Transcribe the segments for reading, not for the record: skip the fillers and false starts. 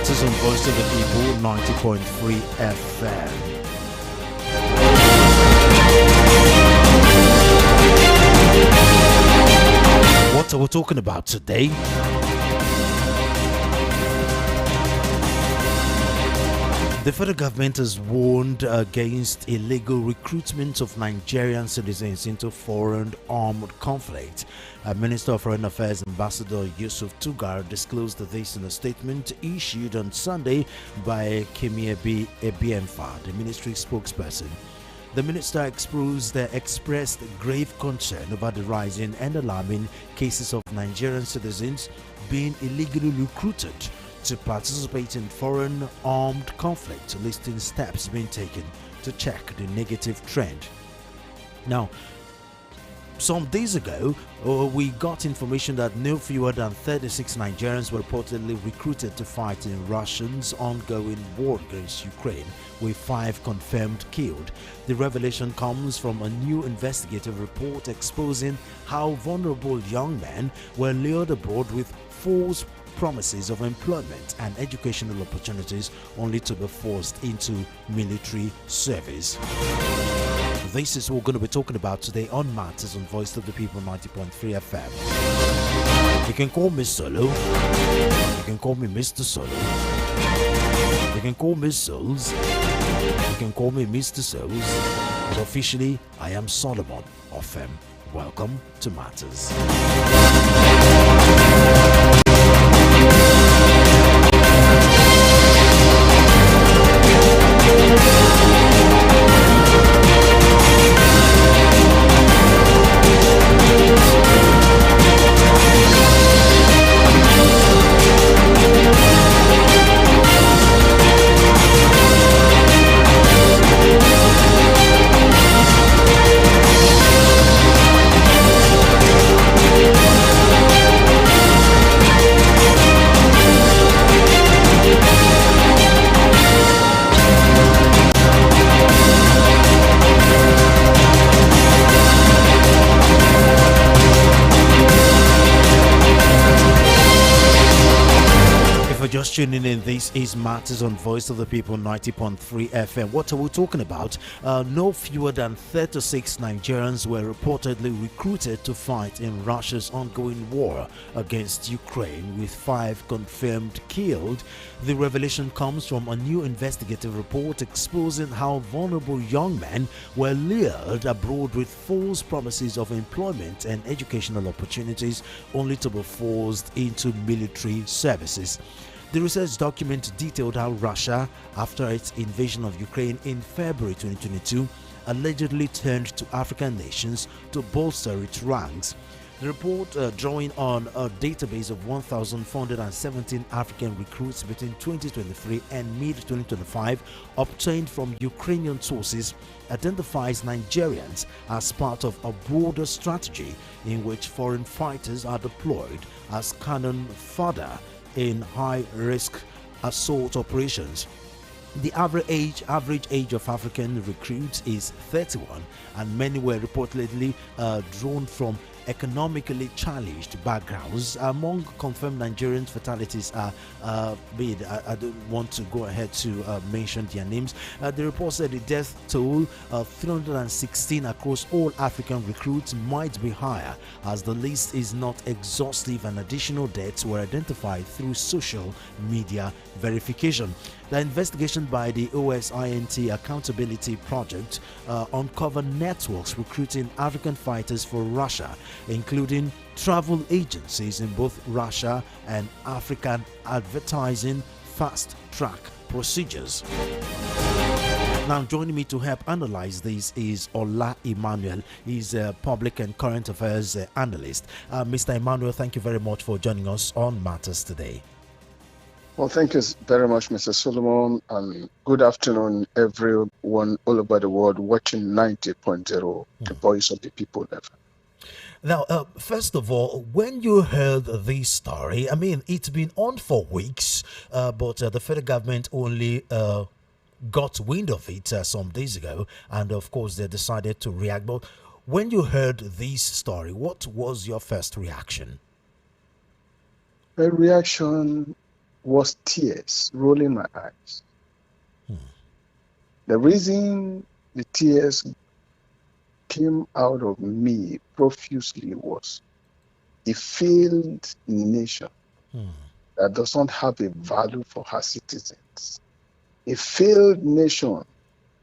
Matters on Voice of the People, 90.3 FM. What are we talking about today? The federal government has warned against illegal recruitment of Nigerian citizens into foreign armed conflict. Minister of Foreign Affairs Ambassador Yusuf Tugar disclosed this in a statement issued on Sunday by Kemiebi Ebiemfa, the ministry spokesperson. The minister expressed grave concern over the rising and alarming cases of Nigerian citizens being illegally recruited to participate in foreign armed conflict, listing steps being taken to check the negative trend. Now, some days ago, we got information that no fewer than 36 Nigerians were reportedly recruited to fight in Russia's ongoing war against Ukraine, with 5 confirmed killed. The revelation comes from a new investigative report exposing how vulnerable young men were lured abroad with false promises of employment and educational opportunities only to be forced into military service. This is what we're going to be talking about today on Matters on Voice of the People 90.3 FM. You can call me Solo. You can call me Mr. Solo. You can call me Souls. You can call me Mr. Souls. But officially, I am Solomon of FM. Welcome to Matters. Just tuning in, this is Matters on Voice of the People 90.3 FM. What are we talking about? No fewer than 36 Nigerians were reportedly recruited to fight in Russia's ongoing war against Ukraine, with 5 confirmed killed. The revelation comes from a new investigative report exposing how vulnerable young men were lured abroad with false promises of employment and educational opportunities only to be forced into military services. The research document detailed how Russia, after its invasion of Ukraine in February 2022, allegedly turned to African nations to bolster its ranks. The report, drawing on a database of 1,417 African recruits between 2023 and mid-2025 obtained from Ukrainian sources, identifies Nigerians as part of a broader strategy in which foreign fighters are deployed as cannon fodder in high-risk assault operations. The average age of African recruits is 31, and many were reportedly drawn from economically challenged backgrounds. Among confirmed Nigerian fatalities are I don't want to go ahead to mention their names. The report said the death toll of 316 across all African recruits might be higher, as the list is not exhaustive and additional deaths were identified through social media verification. The investigation by the OSINT Accountability Project uncovered networks recruiting African fighters for Russia, including travel agencies in both Russia and African advertising fast-track procedures. Now, joining me to help analyze this is Ola Emmanuel. He's a public and current affairs analyst. Mr. Emmanuel, thank you very much for joining us on Matters today. Well, thank you very much, Mr. Solomon, and good afternoon, everyone all over the world watching 90.0, the Voice of the People level. Now, first of all, when you heard this story, I mean, it's been on for weeks, but the federal government only got wind of it some days ago, and of course, they decided to react. But when you heard this story, what was your first reaction? The reaction was tears rolling my eyes. The reason the tears came out of me profusely was a failed nation that does not have a value for her citizens. A failed nation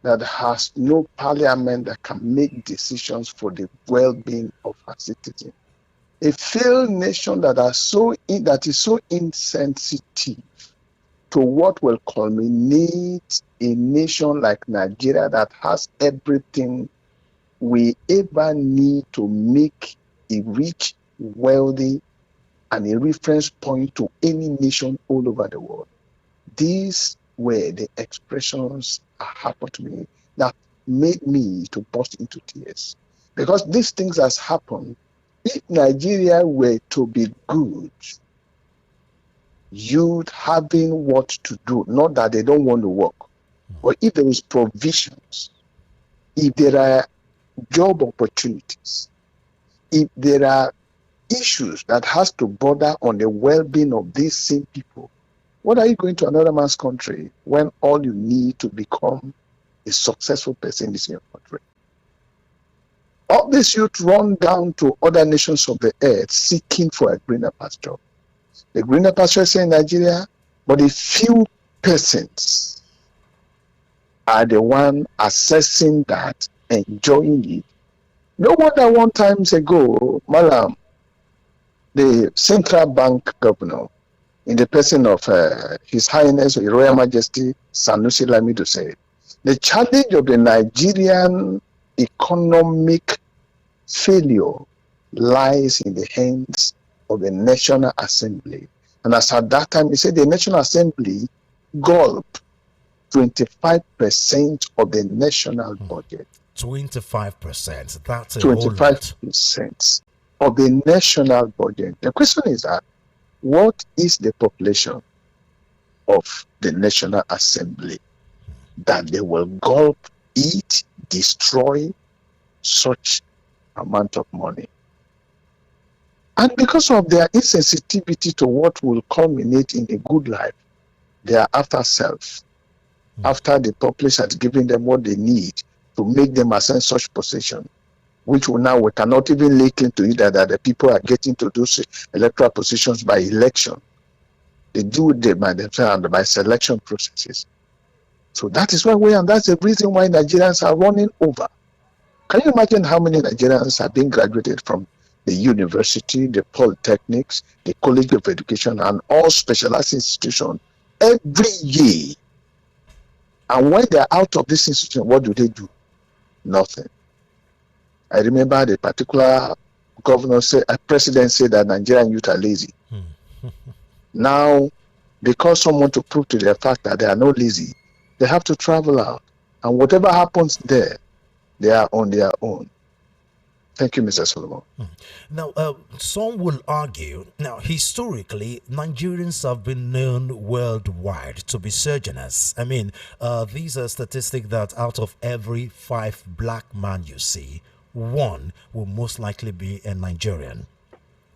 that has no parliament that can make decisions for the well-being of her citizens. A failed nation that is so insensitive to what will culminate a nation like Nigeria that has everything we ever need to make a rich, wealthy, and a reference point to any nation all over the world. These were the expressions that happened to me that made me to burst into tears. Because these things has happened. If Nigeria were to be good, youth having what to do, not that they don't want to work, but if there is provisions, if there are job opportunities, if there are issues that has to border on the well-being of these same people, what are you going to another man's country when all you need to become a successful person is in your country? All these youth run down to other nations of the earth seeking for a greener pasture. The greener pasture is in Nigeria, but a few persons are the one assessing that, enjoying it. No wonder one times ago, Malam, the central bank governor, in the person of His Highness His Royal Majesty Sanusi Lamido said, the challenge of the Nigerian economic failure lies in the hands of the National Assembly. And as at that time, he said the National Assembly gulped 25% of the national budget. 25%. That's a whole lot. 25% of the national budget. The question is that, what is the population of the National Assembly that they will gulp, eat, destroy such amount of money? And because of their insensitivity to what will culminate in a good life, they are after self. After the populace has given them what they need to make them ascend such position, which we cannot even lay claim to it that the people are getting to those electoral positions by election. They do it by themselves and by selection processes. So that is why and that's the reason why Nigerians are running over. Can you imagine how many Nigerians are being graduated from the university, the polytechnics, the college of education, and all specialized institutions every year? And when they're out of this institution, what do? Nothing. I remember the particular president said that Nigerian youth are lazy. Now, because someone to prove to their fact that they are not lazy, they have to travel out. And whatever happens there, they are on their own. Thank you, Mr. Solomon. Now, some will argue, historically, Nigerians have been known worldwide to be sojourners. I mean, these are statistics that out of every 5 black men you see, 1 will most likely be a Nigerian.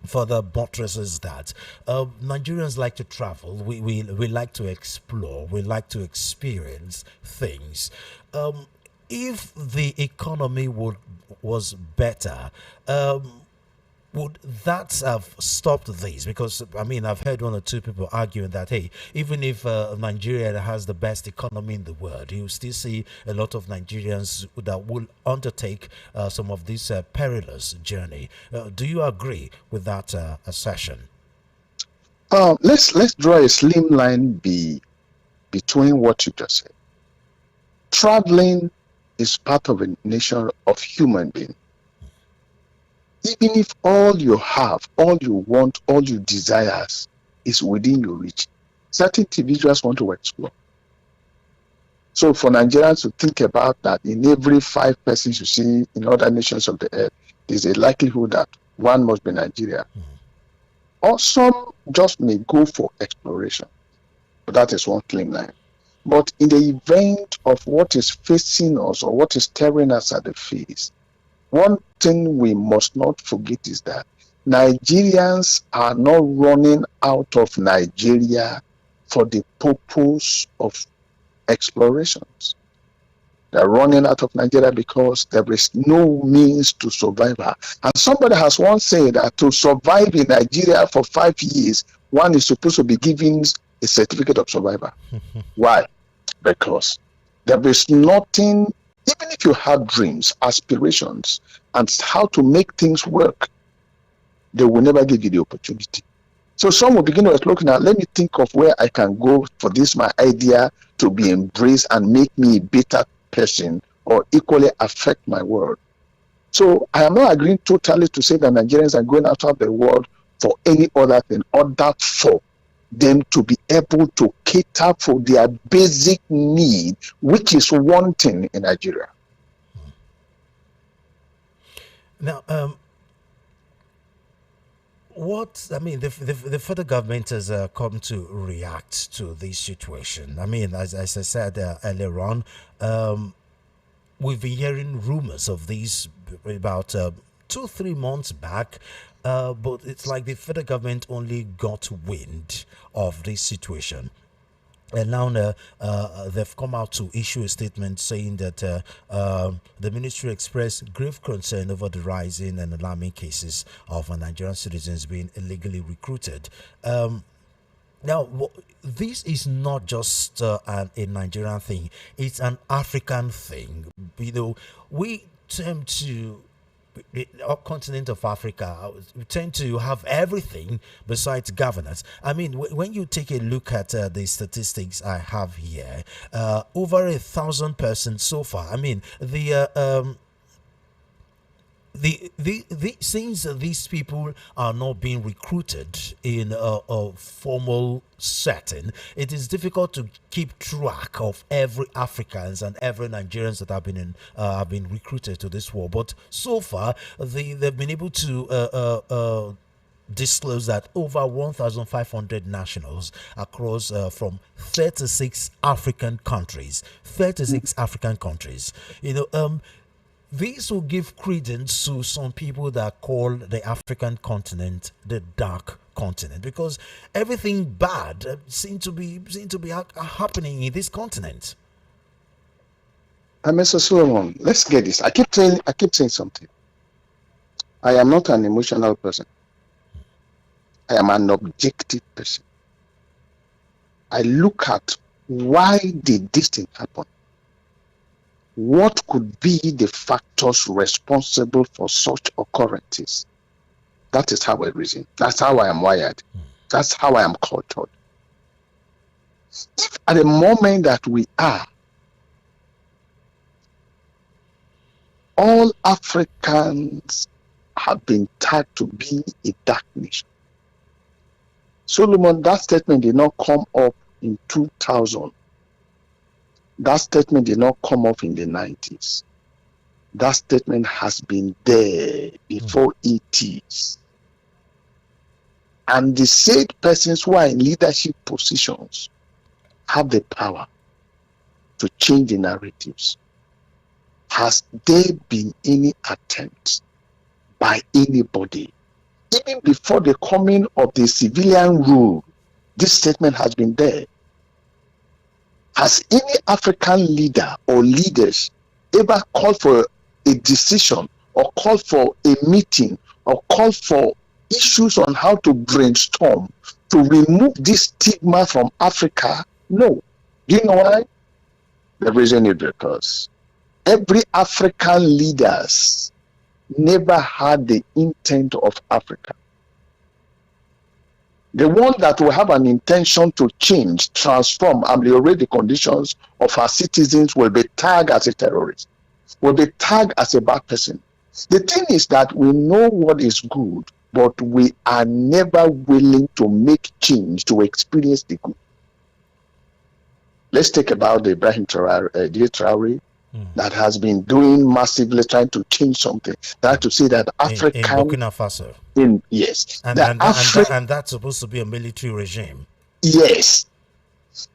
Further buttresses that Nigerians like to travel. We like to explore. We like to experience things. If the economy was better, would that have stopped this? Because I've heard 1 or 2 people arguing that, hey, even if Nigeria has the best economy in the world, you still see a lot of Nigerians that will undertake some of this perilous journey. Do you agree with that assertion? Let's draw a slim line between what you just said. Traveling is part of a nation of human beings. Even if all you have, all you want, all you desires is within your reach, certain individuals want to explore. So for Nigerians to think about that, in every 5 persons you see in other nations of the earth, there's a likelihood that 1 must be Nigeria. Or some just may go for exploration. But that is one clean line. But in the event of what is facing us or what is staring us at the face, one thing we must not forget is that Nigerians are not running out of Nigeria for the purpose of explorations. They're running out of Nigeria because there is no means to survival. And somebody has once said that to survive in Nigeria for 5 years, one is supposed to be given a certificate of survival. Why? Because there is nothing, even if you have dreams, aspirations, and how to make things work, they will never give you the opportunity. So some will begin with looking at, let me think of where I can go for this, my idea to be embraced and make me a better person or equally affect my world. So I am not agreeing totally to say that Nigerians are going out of the world for any other thing other for them to be able to cater for their basic need, which is one thing in Nigeria. Now, the federal government has come to react to this situation. I mean, as I said earlier on, we've been hearing rumors of these about 2-3 months back, but it's like the federal government only got wind of this situation. And now they've come out to issue a statement saying that the ministry expressed grave concern over the rising and alarming cases of Nigerian citizens being illegally recruited. Now, this is not just a Nigerian thing, it's an African thing. You know, we tend to, our continent of Africa, we tend to have everything besides governance. I mean, when you take a look at the statistics I have here, over 1,000 persons so far. I mean, since these people are not being recruited in a formal setting, it is difficult to keep track of every Africans and every Nigerians that have been recruited to this war. But so far, they've been able to disclose that over 1,500 nationals across from 36 African countries. 36 African countries. You know, this will give credence to some people that call the African continent the dark continent, because everything bad seems to be happening in this continent. Mr. Solomon, let's get this. I keep saying something. I am not an emotional person. I am an objective person. I look at why did this thing happen? What could be the factors responsible for such occurrences? That is how I reason. That's how I am wired. That's how I am cultured. If at the moment that we are, all Africans have been tagged to be a dark nation. Solomon, that statement did not come up in 2000. That statement did not come up in the 90s. That statement has been there before it is. And the said persons who are in leadership positions have the power to change the narratives. Has there been any attempt by anybody, even before the coming of the civilian rule? This statement has been there. Has any African leader or leaders ever called for a decision or called for a meeting or called for issues on how to brainstorm to remove this stigma from Africa? No. Do you know why? The reason is because every African leaders never had the intent of Africa. The one that will have an intention to change, transform, ameliorate the conditions of our citizens will be tagged as a terrorist, will be tagged as a bad person. The thing is that we know what is good, but we are never willing to make change to experience the good. Let's talk about the Ibrahim Traore, that has been doing massively, trying to change something. That to say that African in Burkina Faso. Yes, and that's supposed to be a military regime. Yes,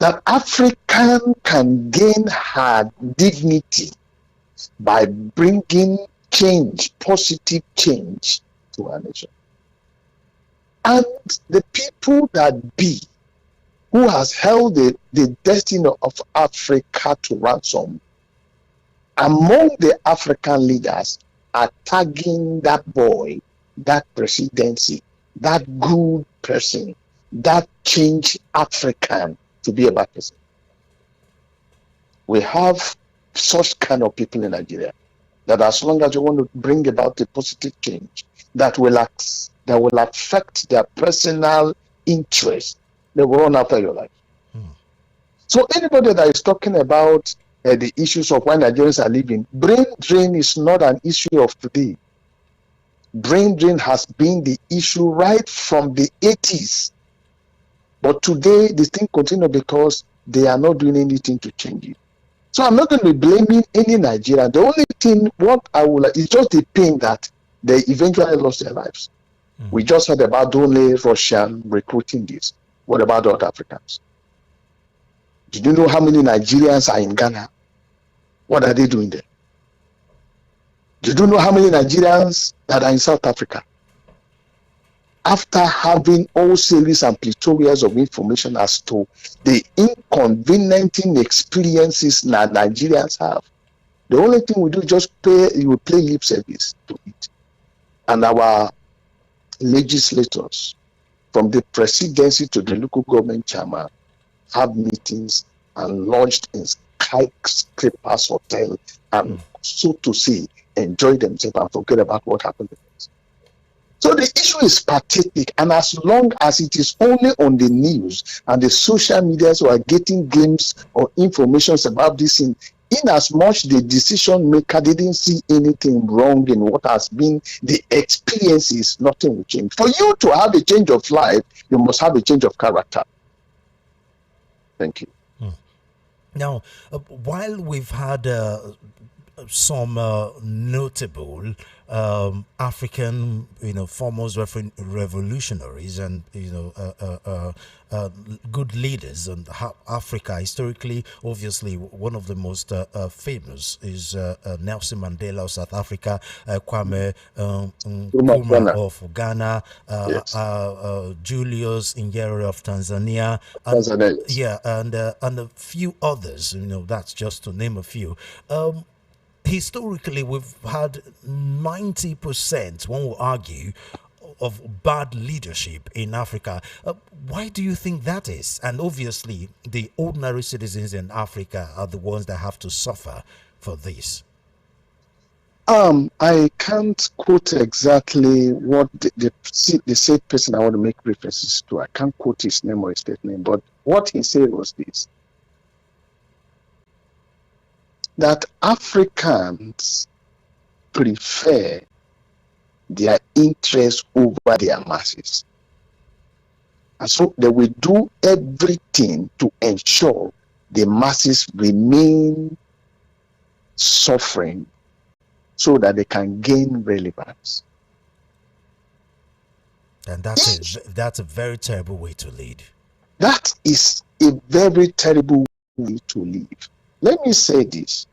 that African can gain her dignity by bringing change, positive change to our nation. And the people that be who has held the destiny of Africa to ransom, among the African leaders are tagging that boy, that presidency, that good person, that changed African to be a bad person. We have such kind of people in Nigeria that as long as you want to bring about a positive change that will affect their personal interest, they will run after your life. So anybody that is talking about the issues of why Nigerians are living, brain drain is not an issue of today. Brain drain has been the issue right from the 80s. But today, this thing continues because they are not doing anything to change it. So I'm not going to be blaming any Nigerian. The only thing, what I will, is just the pain that they eventually lost their lives. We just heard about only Russian recruiting this. What about the other Africans? Did you know how many Nigerians are in Ghana? What are they doing there? Did you know how many Nigerians that are in South Africa? After having all series and plethora of information as to the inconveniencing experiences that Nigerians have, the only thing we do is just play lip service to it. And our legislators, from the presidency to the local government chairman, have meetings and launched in skyscrapers hotel and so to say enjoy themselves and forget about what happened to us. So the issue is pathetic, and as long as it is only on the news and the social media who are getting glimpses or information about this thing, in as much the decision maker didn't see anything wrong in what has been the experiences, nothing will change. For you to have a change of life, you must have a change of character. Thank you. Now, while we've had some notable African, foremost revolutionaries and good leaders, and Africa historically, obviously, one of the most famous is Nelson Mandela of South Africa, Kwame Nkrumah of Ghana, yes. Julius Nyerere of Tanzania, and a few others. That's just to name a few. Historically, we've had 90%, one will argue, of bad leadership in Africa. Why do you think that is? And obviously, the ordinary citizens in Africa are the ones that have to suffer for this. I can't quote exactly what the said person I want to make references to. I can't quote his name or his state name, but what he said was this: that Africans prefer their interests over their masses. And so they will do everything to ensure the masses remain suffering so that they can gain relevance. And that's a very terrible way to lead. That is a very terrible way to live. Let me say this.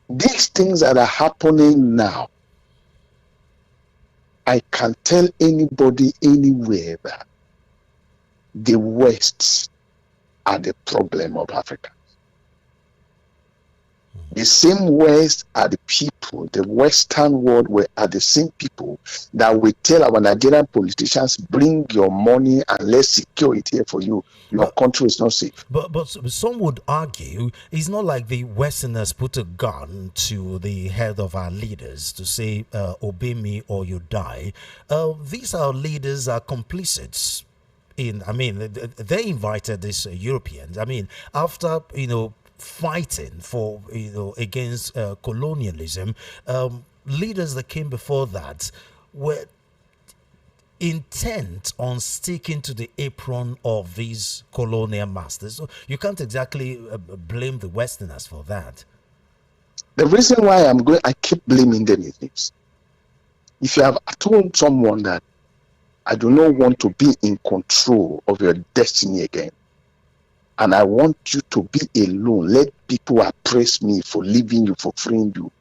These things that are happening now, I can tell anybody anywhere that the West are the problem of Africa. The same West are the people, the Western world are the same people that will tell our Nigerian politicians, bring your money and let's secure it here for you. Your country is not safe. But some would argue it's not like the Westerners put a gun to the head of our leaders to say, obey me or you die. These our leaders are complicit they invited these Europeans. After, fighting for against colonialism, leaders that came before that were intent on sticking to the apron of these colonial masters. So you can't exactly blame the Westerners for that. The reason why I keep blaming them is this: if you have told someone that I do not want to be in control of your destiny again, and I want you to be alone, let people appraise me for leaving you, for freeing you.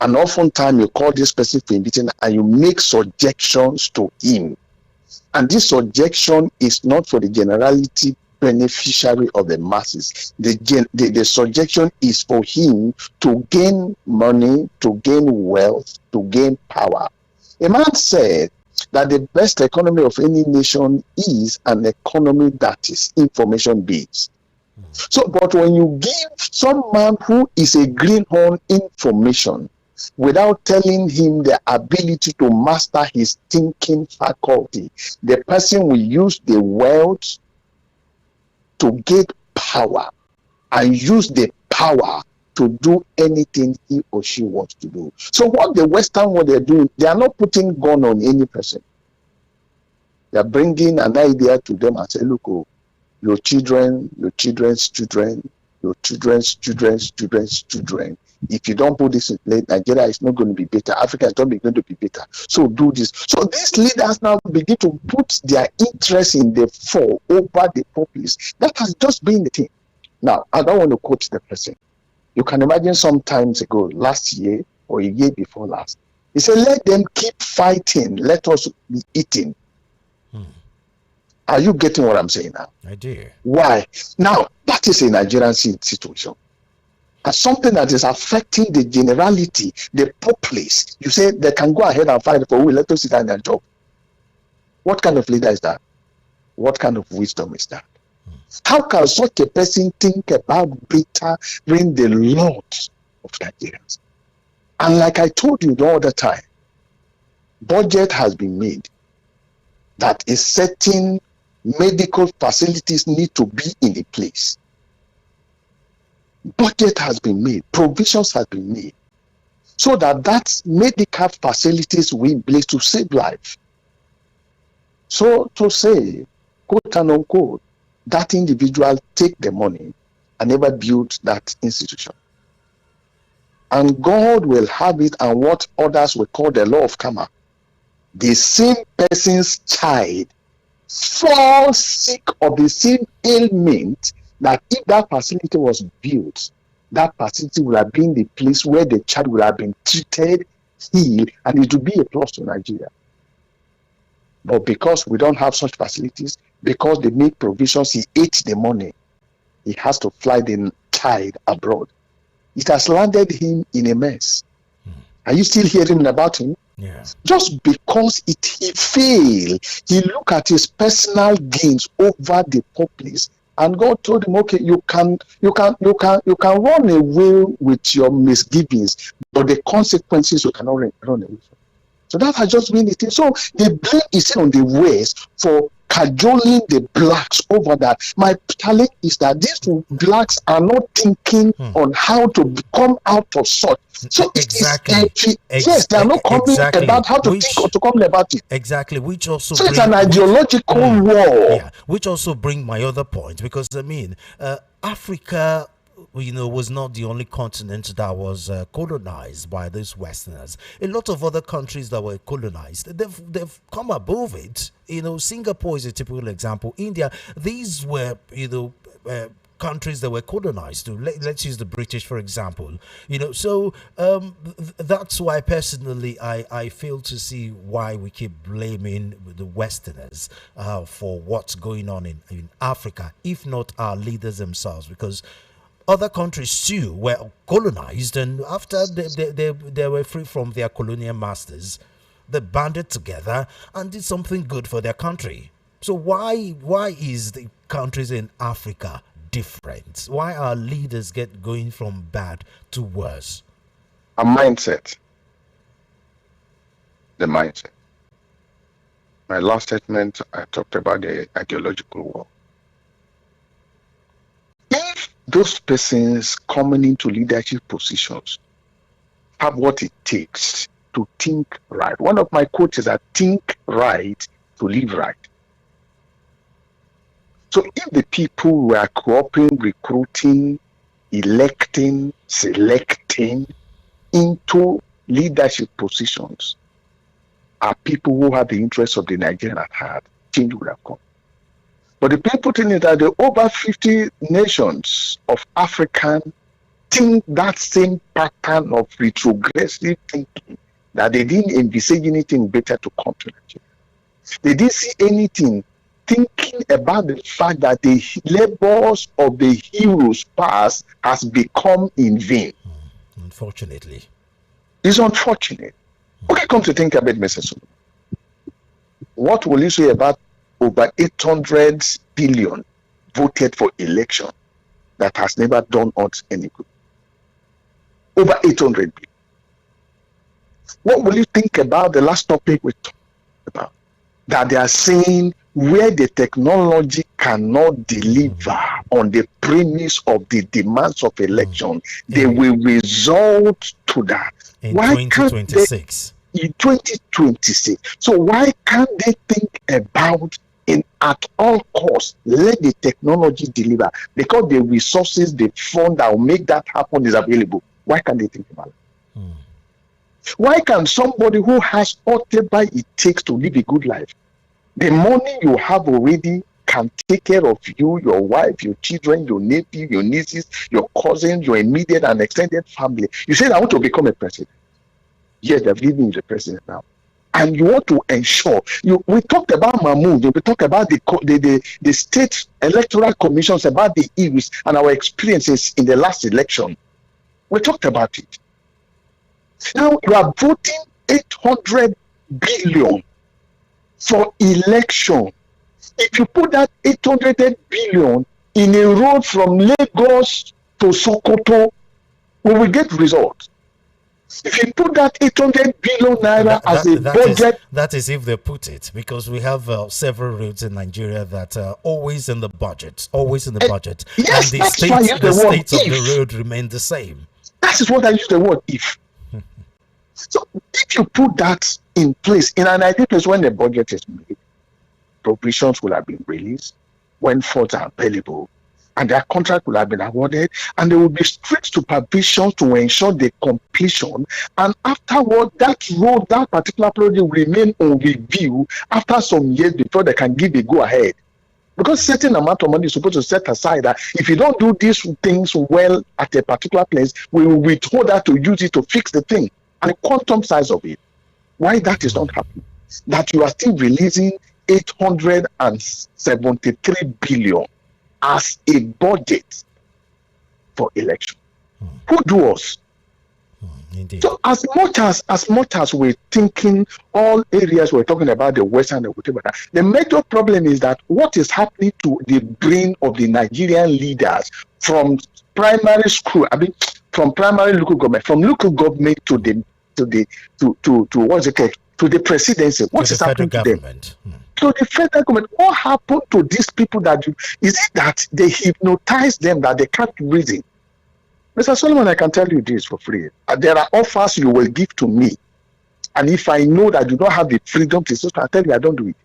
And oftentimes you call this person for a meeting and you make suggestions to him And this subjection is not for the generality beneficiary of the masses. The subjection is for him to gain money, to gain wealth, to gain power. A man said that the best economy of any nation is an economy that is information based. So, but when you give some man who is a greenhorn information without telling him the ability to master his thinking faculty, the person will use the wealth to get power and use the power to do anything he or she wants to do. So what the Western world they're doing, they are not putting gun on any person. They are bringing an idea to them and say, look, oh, your children, your children's children, your children's children's children's children. If you don't put this in place, Nigeria is not going to be better. Africa is not going to be better. So do this. So these leaders now begin to put their interest in the fall over the populace. That has just been the thing. Now, I don't want to quote the person. You can imagine some times ago, last year or a year before last, he said, let them keep fighting. Let us be eating. Are you getting what I'm saying now? I do. Why? Now, that is a Nigerian situation. And something that is affecting the generality, the populace. You say they can go ahead and fight for we let us sit down and job. What kind of leader is that? What kind of wisdom is that? How can such a person think about bettering the lot of Nigerians? And like I told you the other time, budget has been made that a certain medical facilities need to be in a place. Budget has been made, provisions have been made, so that medical facilities will be in place to save life. So to say, quote and unquote, that individual take the money and never build that institution. And God will have it, and what others will call the law of karma. The same person's child fall sick of the same ailment, that if that facility was built, that facility would have been the place where the child would have been treated, healed, and it would be a plus to Nigeria. But because we don't have such facilities, because they make provisions, he ate the money. He has to fly the child abroad. It has landed him in a mess. Are you still hearing about him? Yeah. Just because he failed, he looked at his personal gains over the populace, and God told him, okay, you can run away with your misgivings, but the consequences you cannot run away from. So that has just been the thing. So the blame is on the West for cajoling the blacks over that. My challenge is that these blacks are not thinking on how to come out of such. So exactly. Yes, they are not coming about how to think or to come about it. Exactly, which also so it's an ideological war. Yeah, which also bring my other point, because I mean, Africa, was not the only continent that was colonized by these Westerners. A lot of other countries that were colonized, they've come above it. Singapore is a typical example. India, these were, countries that were colonized to. Let's use the British, for example. So that's why personally I fail to see why we keep blaming the Westerners for what's going on in Africa, if not our leaders themselves, because other countries too were colonized, and after they were free from their colonial masters, they banded together and did something good for their country. So why is the countries in Africa different? Why are leaders going from bad to worse? A mindset. The mindset. My last statement, I talked about the ideological war. If those persons coming into leadership positions have what it takes to think right. One of my quotes is that think right to live right. So if the people were cooperating, recruiting, electing, selecting into leadership positions are people who have the interests of the Nigerian at heart, change would have come. But the people thing is that the over 50 nations of Africa think that same pattern of retrogressive thinking, that they didn't envisage anything better to come to Nigeria. They didn't see anything thinking about the fact that the labors of the heroes past has become in vain. Unfortunately. It's unfortunate. Okay, come to think about it, Mr. Solomon. What will you say about over 800 billion voted for election that has never done us any good? Over 800 billion. What will you think about the last topic we talked about? That they are saying where the technology cannot deliver on the premise of the demands of election, they will result to that. In 2026. In 2026. So why can't they think about in at all costs let the technology deliver? Because the resources, the fund that will make that happen is available. Why can't they think about it? Why can somebody who has whatever it takes to live a good life, the money you have already can take care of you, your wife, your children, your nephew, your nieces, your cousins, your immediate and extended family. You said, I want to become a president. Yes, they're giving you the president now. And you want to ensure, we talked about Mahmoud, we talked about the state electoral commissions, about the EVs and our experiences in the last election. We talked about it. Now you are voting 800 billion for election. If you put that 800 billion in a road from Lagos to Sokoto, we will get results. If you put that 800 billion naira as a budget, that is if they put it, because we have several roads in Nigeria that are always in the budget, yes, and the that's why I use the word states of the road remain the same. That is what I use the word if. So if you put that in place, in an ideal place, when the budget is made, provisions will have been released, when funds are available, and their contract will have been awarded, and there will be strict supervision to ensure the completion. And afterward, that road, that particular project will remain on review after some years before they can give a go ahead. Because certain amount of money is supposed to set aside that if you don't do these things well at a particular place, we will withhold that to use it to fix the thing. And the quantum size of it. Why that is not happening? That you are still releasing 873 billion as a budget for election. Who do us? Indeed. So as much as we're thinking all areas we're talking about the West and the whatever, the major problem is that what is happening to the brain of the Nigerian leaders from primary school, from primary local government, from local government to what's it called, to the presidency. What is happening to them? To the federal government. What happened to these people is it that they hypnotize them that they can't reason? Mr. Solomon, I can tell you this for free. There are offers you will give to me. And if I know that you don't have the freedom to say, I tell you I don't do it.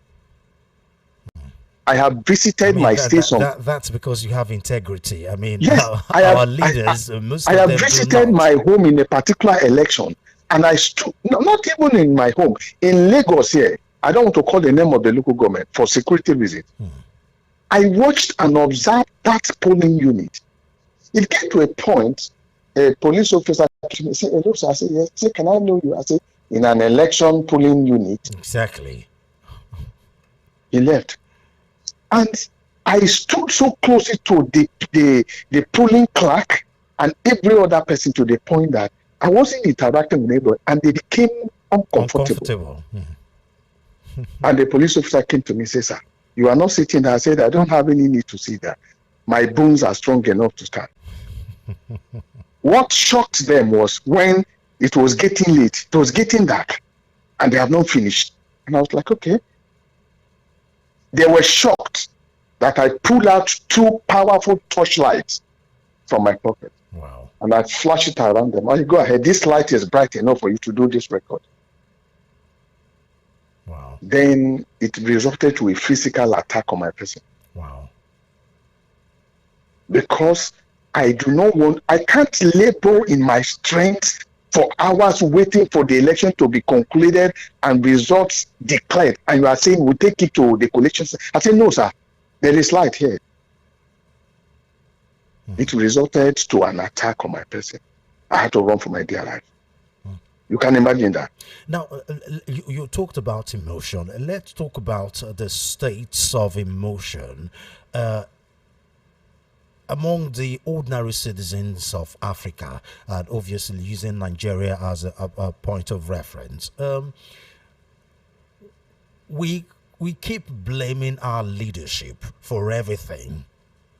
I have visited my station. That's because you have integrity. Yes, our leaders, most of I have them visited my home in a particular election, and I stood, not even in my home, in Lagos here. I don't want to call the name of the local government for security reasons. I watched and observed that polling unit. It came to a point, a police officer said, hello, sir. I said, yes. Say, can I know you? I said, in an election polling unit. Exactly. He left. And I stood so closely to the polling clerk and every other person to the point that I wasn't interacting with anybody, and they became uncomfortable. And the police officer came to me and said, sir, you are not sitting there. I said, I don't have any need to sit there. My bones are strong enough to stand. What shocked them was when it was getting late, it was getting dark, and they have not finished. And I was like, okay. They were shocked that I pulled out 2 powerful torchlights from my pocket. Wow. And I flashed it around them. I go ahead, this light is bright enough for you to do this record. Wow. Then it resulted to a physical attack on my person. Wow. Because I can't labor in my strength for hours waiting for the election to be concluded and results declared. And you are saying we'll take it to the collection. I said, no, sir, there is light here. It resulted to an attack on my person. I had to run for my dear life. You can imagine that. Now, you talked about emotion. Let's talk about the states of emotion among the ordinary citizens of Africa, and obviously using Nigeria as a point of reference. We keep blaming our leadership for everything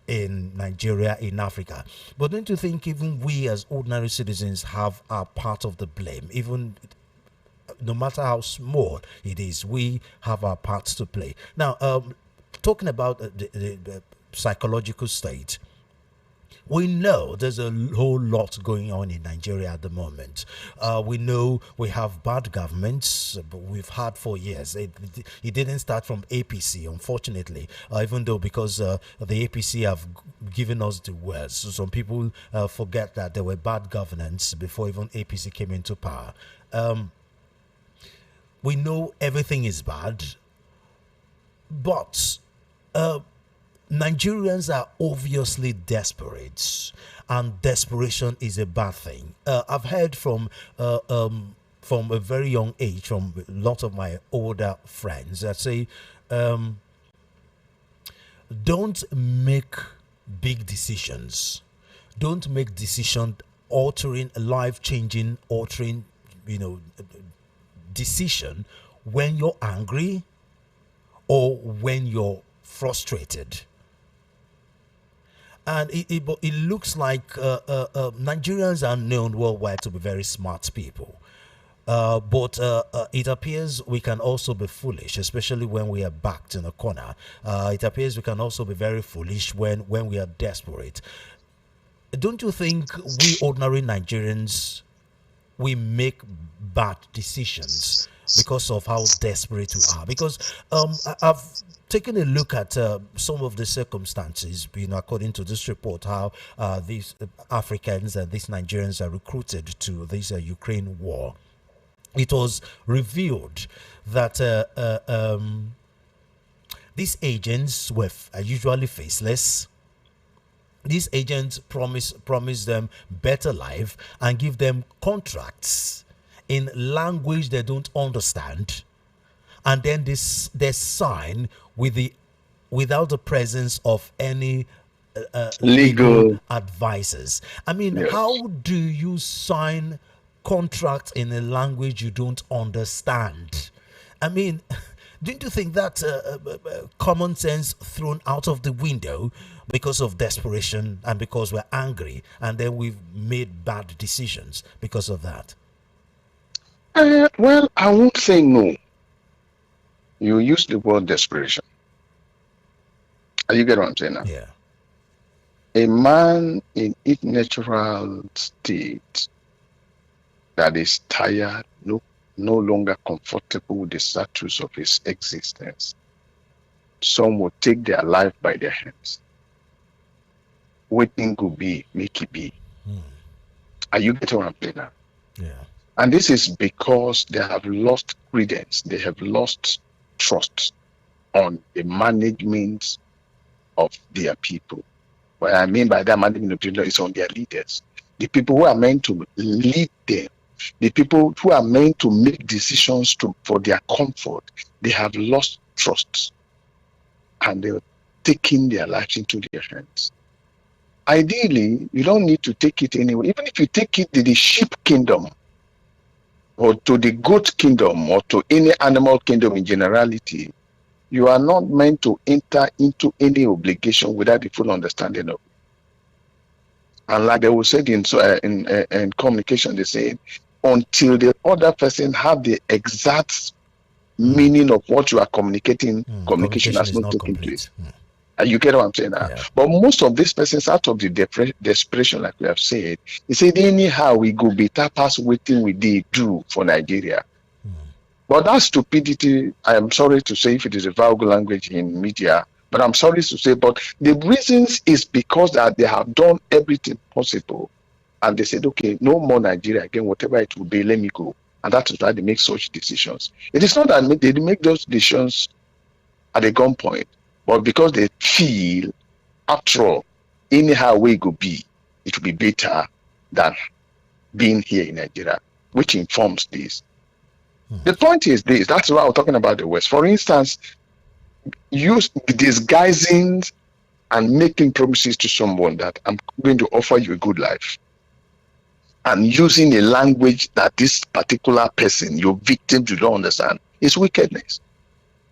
in Nigeria, in Africa. But don't you think even we as ordinary citizens have our part of the blame? Even no matter how small it is, we have our parts to play. Now, talking about the psychological state, we know there's a whole lot going on in Nigeria at the moment. We know we have bad governments, but we've had for years. It didn't start from APC, unfortunately, even though because the APC have given us the worst. So some people forget that there were bad governance before even APC came into power. We know everything is bad, but Nigerians are obviously desperate, and desperation is a bad thing. I've heard from a very young age from a lot of my older friends that say, don't make big decisions. Don't make decision altering, life changing, altering, decision when you're angry or when you're frustrated. And it looks like Nigerians are known worldwide to be very smart people. But it appears we can also be foolish, especially when we are backed in a corner. It appears we can also be very foolish when we are desperate. Don't you think we ordinary Nigerians, we make bad decisions because of how desperate we are? Because I've taken a look at some of the circumstances, according to this report, how these Africans and these Nigerians are recruited to this Ukraine war. It was revealed that these agents were usually faceless. These agents promise them better life and give them contracts in language they don't understand, and then they sign without the presence of any legal advisors. I mean, Yes. how do you sign contracts in a language you don't understand? I mean, don't you think that common sense thrown out of the window because of desperation and because we're angry, and then we've made bad decisions because of that? Well, I won't say no. You use the word desperation. You get what I'm saying now? Yeah. A man in his natural state that is tired, no longer comfortable with the status of his existence, some will take their life by their hands. Waiting could be, make it be. Are you getting what I'm saying now? Yeah. And this is because they have lost credence, they have lost trust on the management of their people. What I mean by that management of people is on their leaders. The people who are meant to lead them, the people who are meant to make decisions for their comfort, they have lost trust and they're taking their lives into their hands. Ideally, you don't need to take it anywhere. Even if you take it to the sheep kingdom or to the goat kingdom or to any animal kingdom in generality, you are not meant to enter into any obligation without the full understanding of it. And like they will say in communication, they say, until the other person have the exact meaning of what you are communicating, communication has not taken place. You get what I'm saying now? Yeah. But most of these persons, out of the desperation, like we have said, they said, anyhow, we go better past waiting we did do for Nigeria. But that stupidity, I am sorry to say if it is a vulgar language in media, but I'm sorry to say, but the reasons is because that they have done everything possible. And they said, okay, no more Nigeria again, whatever it will be, let me go. And that is why they make such decisions. It is not that they make those decisions at a gunpoint, but because they feel, after all, anyhow way go be, it will be better than being here in Nigeria. which informs this. The point is this, that's why I'm talking about the West. For instance, use disguising and making promises to someone that I'm going to offer you a good life, and using a language that this particular person, your victim, do not understand, is wickedness.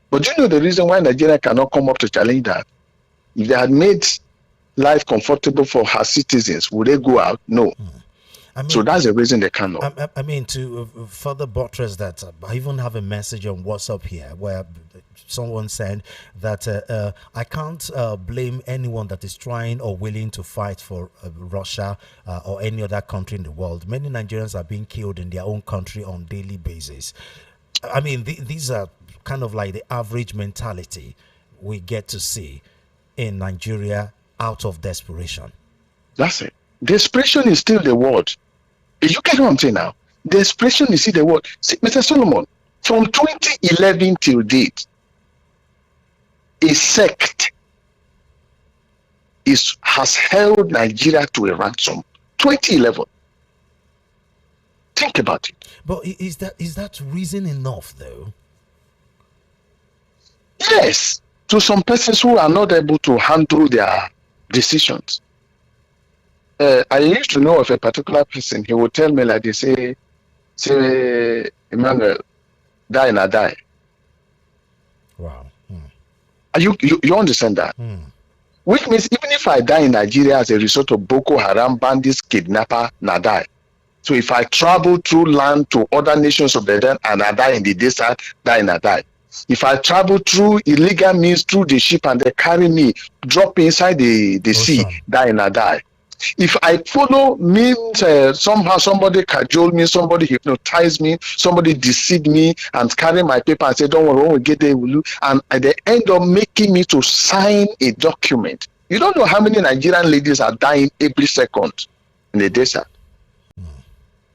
But you know the reason why Nigeria cannot come up to challenge that? If they had made life comfortable for her citizens, would they go out? No. I mean, so that's the reason they cannot. I mean, to further buttress that, I even have a message on WhatsApp here where someone said that I can't blame anyone that is trying or willing to fight for Russia or any other country in the world. Many Nigerians are being killed in their own country on a daily basis. I mean, these are kind of like the average mentality we get to see in Nigeria out of desperation. That's it. Desperation is still the word. You get what I'm saying now? Desperation is still the word. See, Mr. Solomon, from 2011 till date, a sect has held Nigeria to a ransom. 2011. Think about it. But is that reason enough, though? Yes, to some persons who are not able to handle their decisions. I used to know of a particular person. He would tell me like they say, Emmanuel, die and I die. Wow. You understand that? Which means even if I die in Nigeria as a result of Boko Haram, bandits, kidnapper, I die. So if I travel through land to other nations of the land and I die in the desert, die and I die. If I travel through illegal means through the ship and they carry me, drop inside the sea, die and I die. If I follow means somehow somebody cajole me, somebody hypnotize me, somebody deceive me and carry my paper and say, don't worry, when we get there, we'll look. And at the end of making me to sign a document. You don't know how many Nigerian ladies are dying every second in the desert.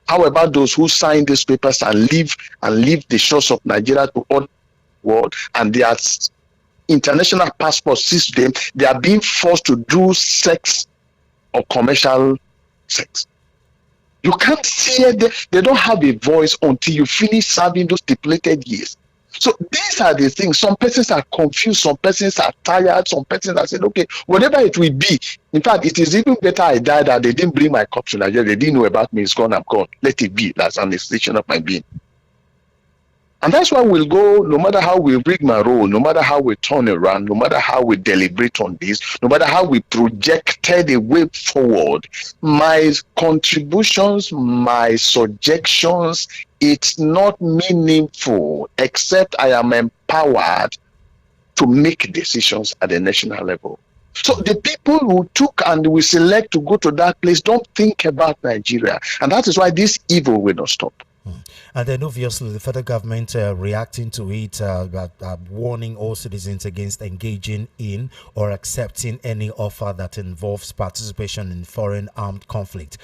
How about those who sign these papers and leave the shores of Nigeria to all the world, and their international passports sees them, they are being forced to do sex or commercial sex. You can't see it. They don't have a voice until you finish serving those stipulated years. So these are the things. Some persons are confused, some persons are tired, some persons are saying, okay, whatever it will be. In fact, it is even better I die that they didn't bring my corpse to Nigeria. They didn't know about me. It's gone, I'm gone. Let it be. That's an extension of my being. And that's why we'll go, no matter how we rig my role, no matter how we turn around, no matter how we deliberate on this, no matter how we projected a way forward, my contributions, my suggestions, it's not meaningful except I am empowered to make decisions at the national level. So the people who took and we select to go to that place don't think about Nigeria. And that is why this evil will not stop. And then obviously the federal government reacting to it, warning all citizens against engaging in or accepting any offer that involves participation in foreign armed conflict.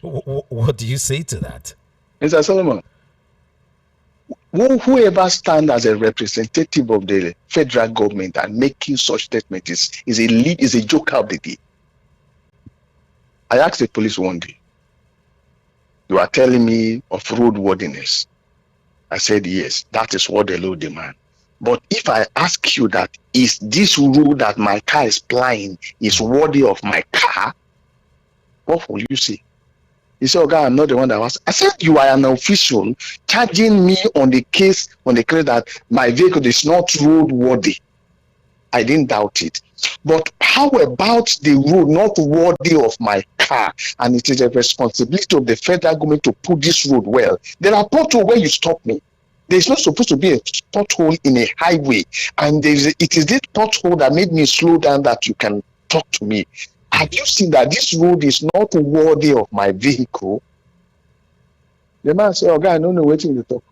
What do you say to that? Mr. Solomon, whoever stands as a representative of the federal government and making such statements is a joker of the day. I asked the police one day, you are telling me of roadworthiness. I said, yes, that is what the law demands. But if I ask you that, is this road that my car is plying is worthy of my car? What will you say? He said, okay, I'm not the one that was. I said, you are an official charging me on the case that my vehicle is not roadworthy. I didn't doubt it. But how about the road not worthy of my car? And it is a responsibility of the federal government to put this road well. There are potholes where you stop me. There's not supposed to be a pothole in a highway. And it is this pothole that made me slow down that you can talk to me. Have you seen that this road is not worthy of my vehicle? The man said, okay, I don't know what to talk.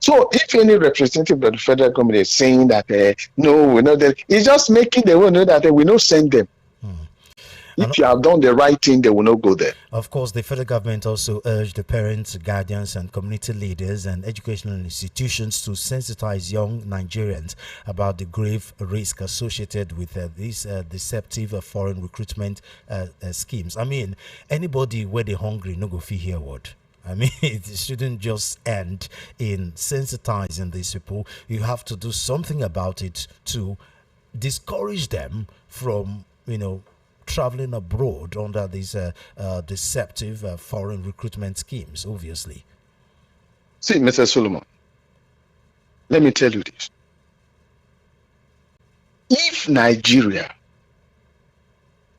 So if any representative of the federal government is saying that no, we're not there, it's just making the world know that we don't send them. And If you have done the right thing, they will not go there. of course, the federal government also urged the parents, guardians, and community leaders and educational institutions to sensitize young Nigerians about the grave risk associated with these deceptive foreign recruitment schemes. I mean, anybody where they're hungry, no go feel hear word. I mean, it shouldn't just end in sensitizing these people. You have to do something about it to discourage them from, traveling abroad under these deceptive foreign recruitment schemes, obviously. See, Mr. Solomon, let me tell you this. If Nigeria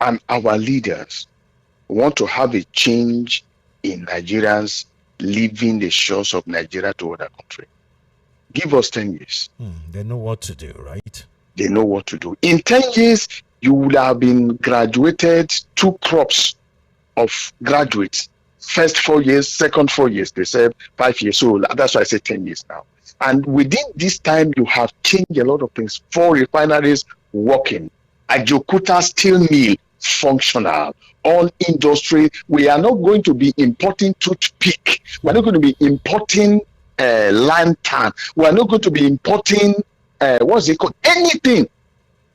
and our leaders want to have a change in Nigerians leaving the shores of Nigeria to other countries, give us 10 years. They know what to do, right? They know what to do. In 10 years, you would have been graduated 2 crops of graduates. First 4 years, second 4 years. They said 5 years. So that's why I say 10 years now. And within this time, you have changed a lot of things. 4 refineries working. Ajokuta steel mill functional. All industry. We are not going to be importing toothpick. We're not going to be importing lantern. We are not going to be importing what's it called? Anything.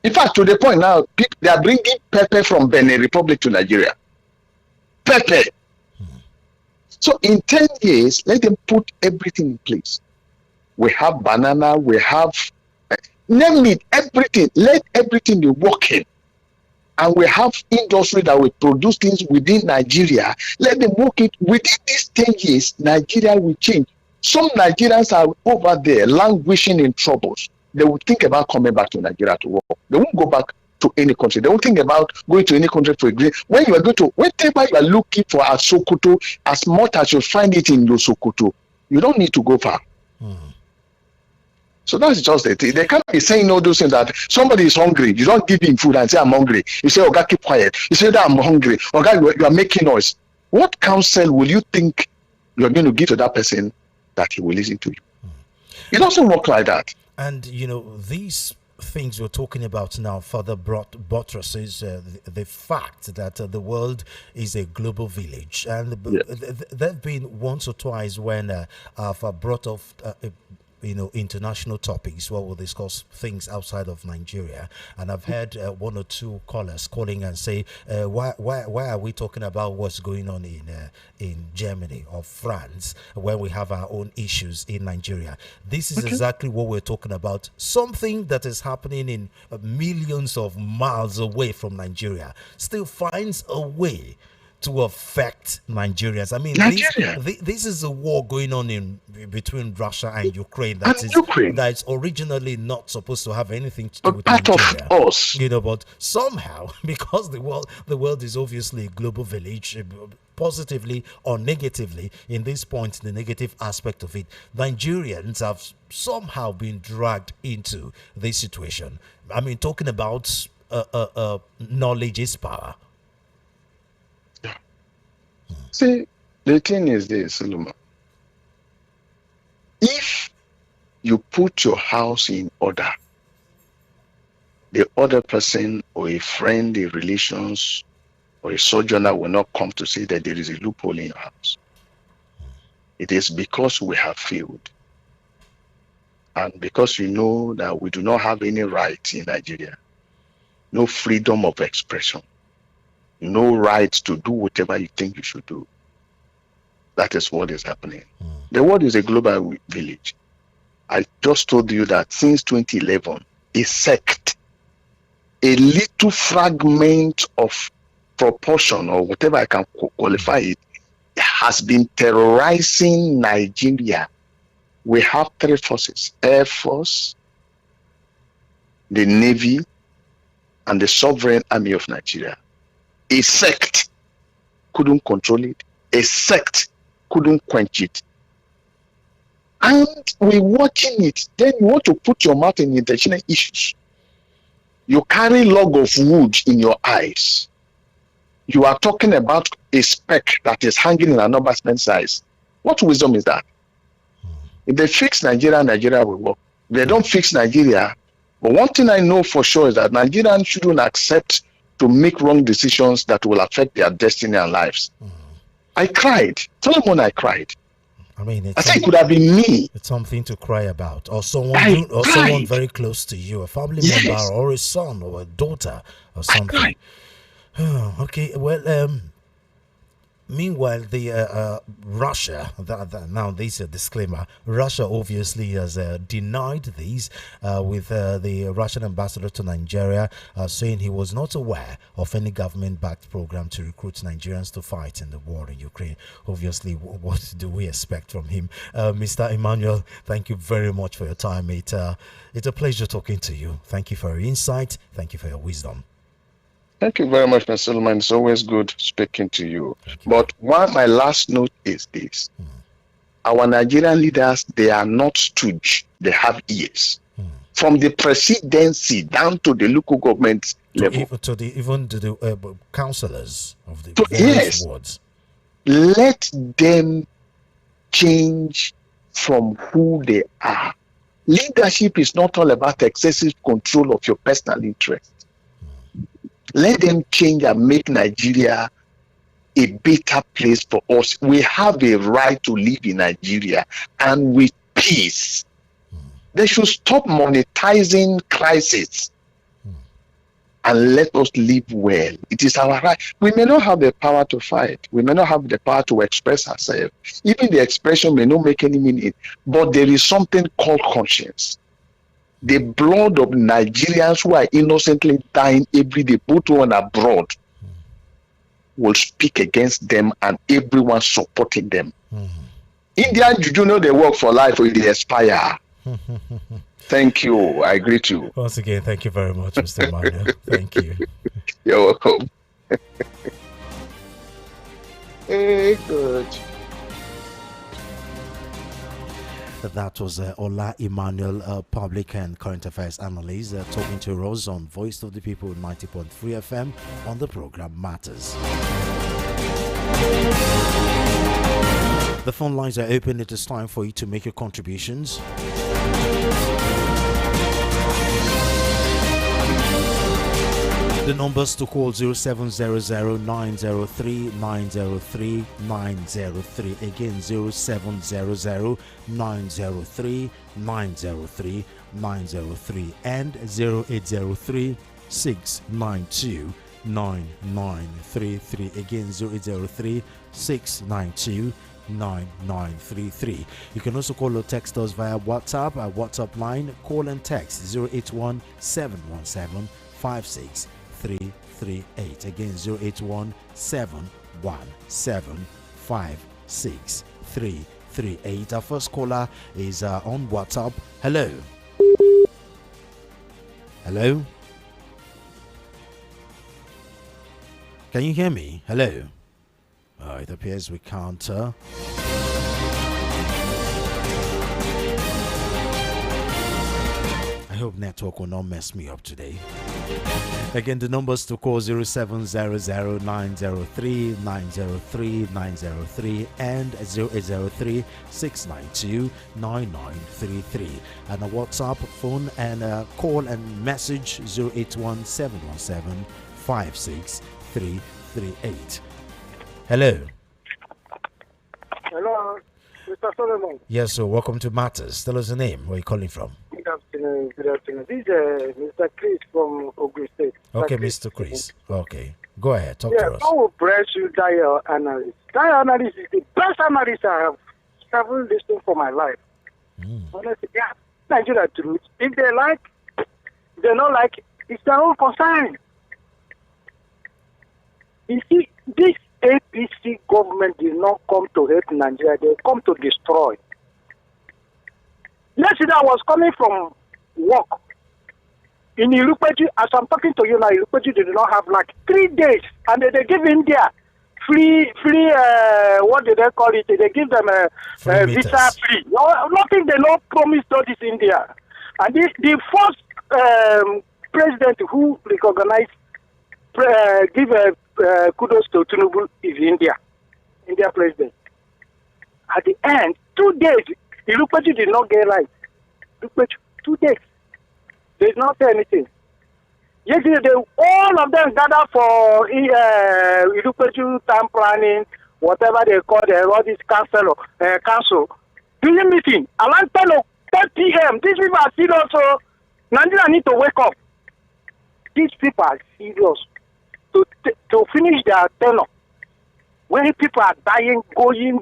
In fact, to the point now, they are bringing pepper from Benin Republic to Nigeria. Pepper. So in 10 years, let them put everything in place. We have banana, we have, name it, everything. Let everything be working. And we have industry that will produce things within Nigeria. Let them work it. Within these 10 years, Nigeria will change. Some Nigerians are over there languishing in troubles. They will think about coming back to Nigeria to work. They won't go back to any country. They won't think about going to any country for a green. When you are going to, whenever you are looking for a Sokoto, as much as you find it in your Sokoto, you don't need to go far. So that's just it. They can't be saying all those things that somebody is hungry. You don't give him food and say, I'm hungry. You say, Oga, keep quiet. You say that I'm hungry. Oga, you are making noise. What counsel will you think you're going to give to that person that he will listen to you? It doesn't work like that. And, these things we're talking about now further buttresses the fact that the world is a global village. And there have been once or twice when I've brought off international topics where we'll discuss things outside of Nigeria, and I've heard 1 or 2 callers calling and say, why are we talking about what's going on in Germany or France when we have our own issues in Nigeria? This is exactly what we're talking about. Something that is happening in millions of miles away from Nigeria still finds a way to affect Nigerians. I mean, this is a war going on between Russia and Ukraine that's originally not supposed to have anything to do with Nigeria. Of us. But somehow, because the world is obviously a global village, positively or negatively, in this point, the negative aspect of it, Nigerians have somehow been dragged into this situation. I mean, talking about knowledge is power. See, the thing is this, Solomon. If you put your house in order, the other person or a friend, a relations, or a sojourner will not come to say that there is a loophole in your house. It is because we have failed. And because you know that we do not have any rights in Nigeria, no freedom of expression, no right to do whatever you think you should do. That is what is happening. The world is a global village. I just told you that since 2011, a sect, a little fragment of proportion or whatever I can qualify it, has been terrorizing Nigeria. We have 3 forces: Air Force, the Navy, and the Sovereign Army of Nigeria. A sect couldn't control it. A sect couldn't quench it. And we're watching it. Then you want to put your mouth in international issues. You carry log of wood in your eyes. You are talking about a speck that is hanging in another man's eyes. What wisdom is that? If they fix Nigeria, Nigeria will work. If they don't fix Nigeria, but one thing I know for sure is that Nigerians shouldn't accept to make wrong decisions that will affect their destiny and lives. I cried. Solomon, I cried. I mean, I said it could have been me. It's something to cry about, or someone very close to you, a family member, or a son, or a daughter, or something. Okay, well, meanwhile, the Russia, now this is a disclaimer, Russia obviously has denied these with the Russian ambassador to Nigeria saying he was not aware of any government-backed program to recruit Nigerians to fight in the war in Ukraine. Obviously, what do we expect from him? Mr. Emmanuel, thank you very much for your time. It's a pleasure talking to you. Thank you for your insight. Thank you for your wisdom. Thank you very much, Mr. Solomon. It's always good speaking to you. But my last note is this. Our Nigerian leaders, they are not stooge. They have ears. From the presidency down to the local government level. Even to the councillors of the various wards. Let them change from who they are. Leadership is not all about excessive control of your personal interest. Let them change and make Nigeria a better place for us. We have a right to live in Nigeria and with peace. They should stop monetizing crisis and let us live well. It is our right. We may not have the power to fight. We may not have the power to express ourselves. Even the expression may not make any meaning. But there is something called conscience. The blood of Nigerians who are innocently dying every day, both home and abroad, will speak against them and everyone supporting them. Indian juju know they work for life or they expire. Thank you. I greet you. Once again, thank you very much, Mr. Emmanuel. Thank you. You're welcome. Hey, good. That was Ola Emmanuel, public and current affairs analyst, talking to us on Voice of the People 90.3 FM on the program Matters. The phone lines are open. It is time for you to make your contributions. The numbers to call 0700-903-903-903. Again, 0700-903-903-903 and 0803-692-9933. Again, 0803-692-9933. You can also call or text us via WhatsApp. Our WhatsApp line, call and text 081-717-56 338. Again, 081-717-56338. Our first caller is on WhatsApp. Hello. Hello. Can you hear me? Hello. It appears we can't. I hope network will not mess me up today. Again, the numbers to call 0700-903-903-903 and 0803-692-9933. And a WhatsApp phone and call and message 081-717-56338. Hello. Hello, Mr. Solomon. Yes, sir. Welcome to Matters. Tell us the name. Where are you calling from? Good afternoon. Good afternoon. This is Mr. Chris from Ogun State. Okay, Mr. Chris. Okay. Go ahead. Talk to us. I will press you that analyst. That analyst is the best analyst I have ever listened for my life. Honestly, yeah. Nigeria truth. If they like, they don't like, it's their own concern. You see, this APC government did not come to help Nigeria, they come to destroy. Yesterday I was coming from work in Irupeju. As I'm talking to you now, Irupeju did not have like 3 days, and they give India free what do they call it? They give them a visa free. Nothing they not promised all this India. And the first president who recognized, give kudos to Tinubu is India president. At the end, 2 days, Irupeju did not get right. 2 days. They did not say anything. Yesterday, all of them gather for Ilupeju town planning, whatever they call all this council. During meeting, around 10 p.m., these people are serious. So Nigeria need to wake up. These people are serious to finish their tenure. When people are dying, going.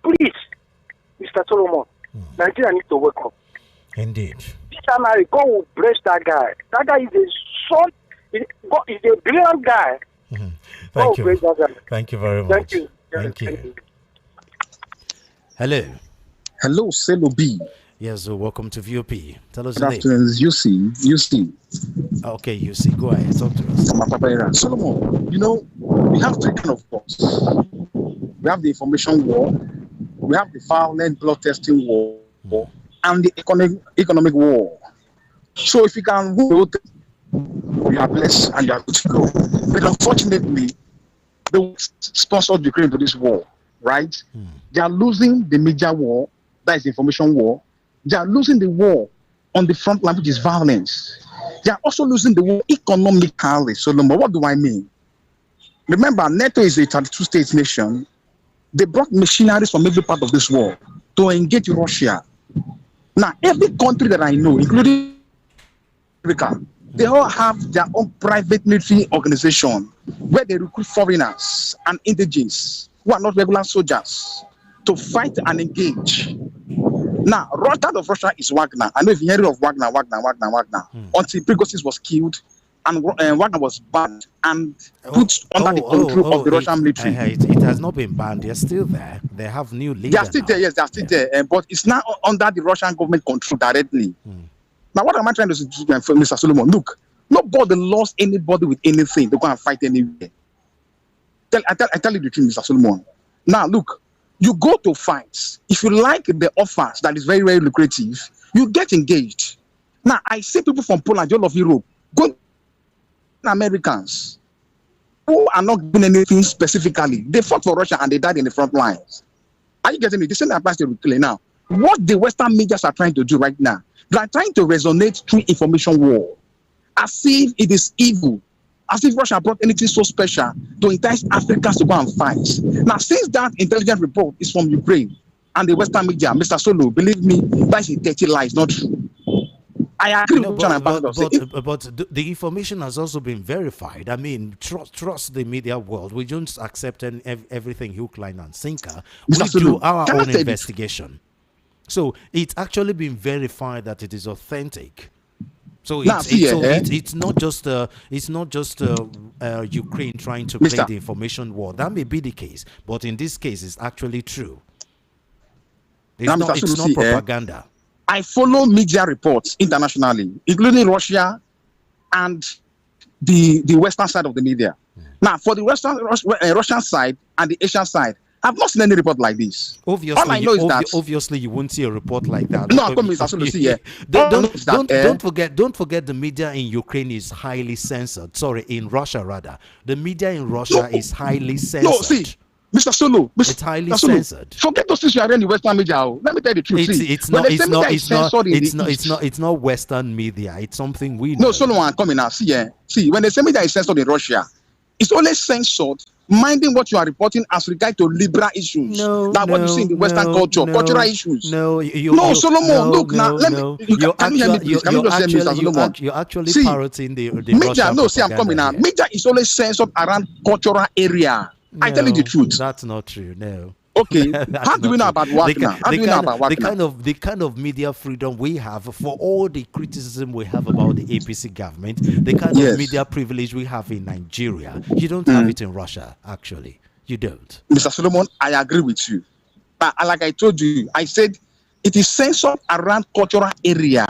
Please, Mr. Solomon, Nigeria need to wake up. Indeed. This time, God will bless that guy. That guy is a brilliant guy. Thank you. Thank you very much. Thank you. Hello. Hello, Selo B. Yes, so welcome to VOP. Tell us your name. UC. Okay, UC. Go ahead. Talk to us. Solomon, we have three kind of wars. We have the information war, we have the violent blood testing war, and the economic war. So if you can vote, you are blessed and you are good to go. But unfortunately, they sponsored Ukraine to this war, right? They are losing the major war, that is the information war. They are losing the war on the front line, which is violence. They are also losing the war economically. Solomon, what do I mean? Remember, NATO is a 32-state nation. They brought machineries from every part of this world to engage Russia. Now, every country that I know, including America, they all have their own private military organization where they recruit foreigners and indigents who are not regular soldiers to fight and engage. Now, part of Russia is Wagner. I know if you heard of Wagner, until Prigozhin was killed and Wagner was banned and put under the control of the Russian military. It has not been banned. They're still there. They have new leaders. They are still there, yes, they are still there. But it's now under the Russian government control directly. Now, what am I trying to say, Mr. Solomon? Look, nobody lost anybody with anything. They go and fight anywhere. I tell you the truth, Mr. Solomon. Now, look, you go to fights. If you like the offers that is very, very lucrative, you get engaged. Now, I see people from Poland, all of Europe, go Americans who are not doing anything specifically. They fought for Russia and they died in the front lines. Are you getting me? The same applies to Ukraine now. What the Western medias are trying to do right now, they are trying to resonate through information war, as if it is evil, as if Russia brought anything so special to entice Africans to go and fight. Now, since that intelligence report is from Ukraine and the Western media, Mr. Solo, believe me, that's a dirty lie. It's not true. I agree with but the information has also been verified. I mean, trust the media world. We don't accept everything hook, line, and sinker. We do our own investigation. So it's actually been verified that it is authentic. So it's not just Ukraine trying to play the information war. That may be the case, but in this case, it's actually true. It's not propaganda. I follow media reports internationally, including Russia and the Western side of the media. Now, for the Russian side and the Asian side, I've not seen any report like this. Obviously, all I know is that obviously you won't see a report like that. No, absolutely. Don't forget the media in Ukraine is highly censored. Sorry, in Russia rather. The media in Russia is highly censored. No, see, Mr. Solo, it's highly censored. Forget those things you are in the Western media. Let me tell you the truth. It's not Western media. It's something we know. No, Solomon, come in now. See, when they say media is censored in Russia, it's only censored minding what you are reporting as regard to liberal issues. What you see in the Western culture, cultural issues. Solomon, look now. Let me. Can you hear me, please? Can you just hear me, Mr. Solomon? You're actually parroting the media. Russian No, see, I'm coming now. Media is only censored around cultural area. I tell you the truth. That's not true. No. Okay. How do we know about Wagner? The kind of media freedom we have, for all the criticism we have about the APC government, the kind of media privilege we have in Nigeria, you don't have it in Russia, actually. You don't. Mr. Solomon, I agree with you. But like I told you, I said it is censored around cultural area.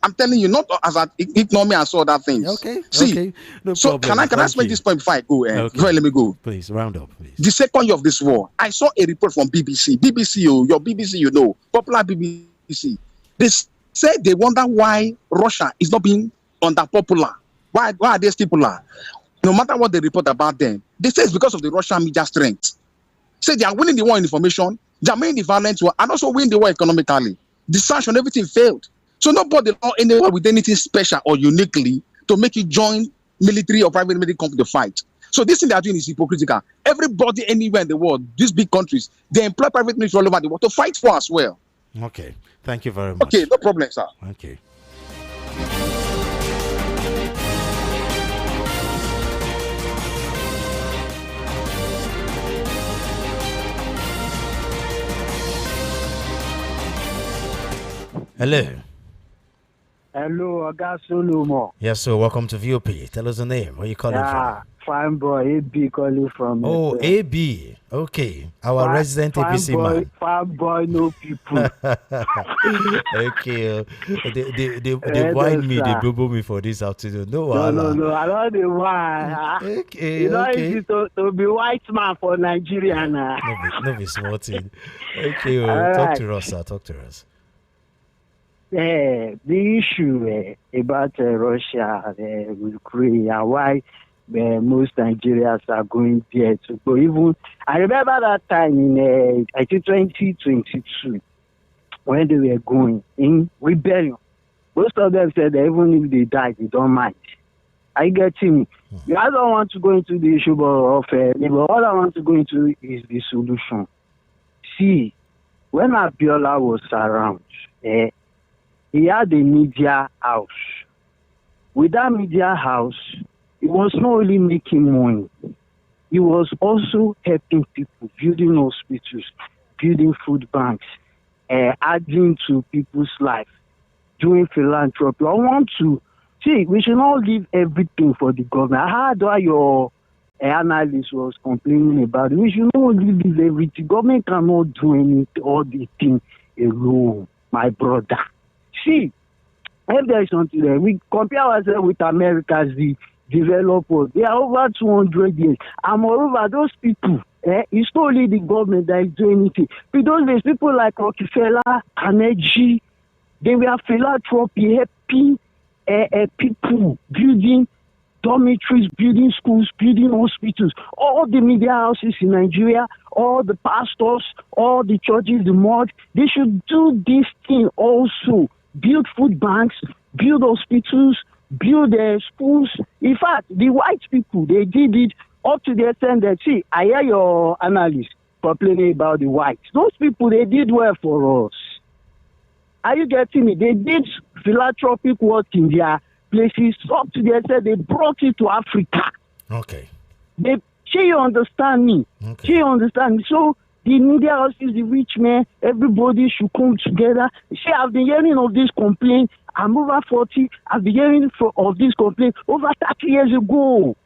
I'm telling you, not as I ignore me and saw other things. Okay. See, okay. No so problem. can I make this point before I go? Before let me go. Please, round up, please. The second year of this war, I saw a report from BBC. Your BBC, popular BBC. They said they wonder why Russia is not being underpopular. Why are they still popular? No matter what they report about them, they say it's because of the Russian media strength. Say they are winning the war in information, they are winning the violent war, and also winning the war economically. The sanction, everything failed. So nobody law anyone with anything special or uniquely to make you join military or private military company to fight. So this thing they are doing is hypocritical. Everybody anywhere in the world, these big countries, they employ private military all over the world to fight for as well. Okay. Thank you very much. Okay, no problem, sir. Okay. Hello. Hello, Oga Solomon. Yes, sir. Welcome to VOP. Tell us the name. Where you calling from? Fine boy, AB calling from. Oh, AB. Okay. Our resident APC man. Fine boy, no people. Okay. They whine me, they bubble me for this afternoon. No, I don't know why. Okay. You know, it's to be white man for Nigeria now. No, be smarting. Okay. Talk to us, sir. Talk to us. The issue about Russia, Ukraine, and why most Nigerians are going there to go. Even I remember that time in I think 2022 when they were going in rebellion. Most of them said that even if they die, they don't mind. I get me. I don't want to go into the issue of but all I want to go into is the solution. See, when Abiola was around, he had a media house. With that media house, he was not only making money, he was also helping people, building hospitals, building food banks, adding to people's life, doing philanthropy. I want to see, we should not leave everything for the government. I heard why your analyst was complaining about it. We should not leave everything. Government cannot do all the things alone, my brother. See, if there is something there, we compare ourselves with America as the developers. They are over 200 years. And moreover, those people, it's not only the government that is doing anything. Because there's people like Rockefeller, Carnegie, they were philanthropy, helping people, building dormitories, building schools, building hospitals. All the media houses in Nigeria, all the pastors, all the churches, the mosques, they should do this thing also. Build food banks, build hospitals, build schools. In fact, the white people, they did it up to the extent that, see, I hear your analyst complaining about the whites. Those people, they did well for us. Are you getting me? They did philanthropic work in their places up to the extent they brought it to Africa. Okay. You understand me? Okay. You understand me? So, the media houses, the rich men, everybody should come together. See, I've been hearing of this complaint. I'm over 40. I've been hearing of this complaint over 30 years ago.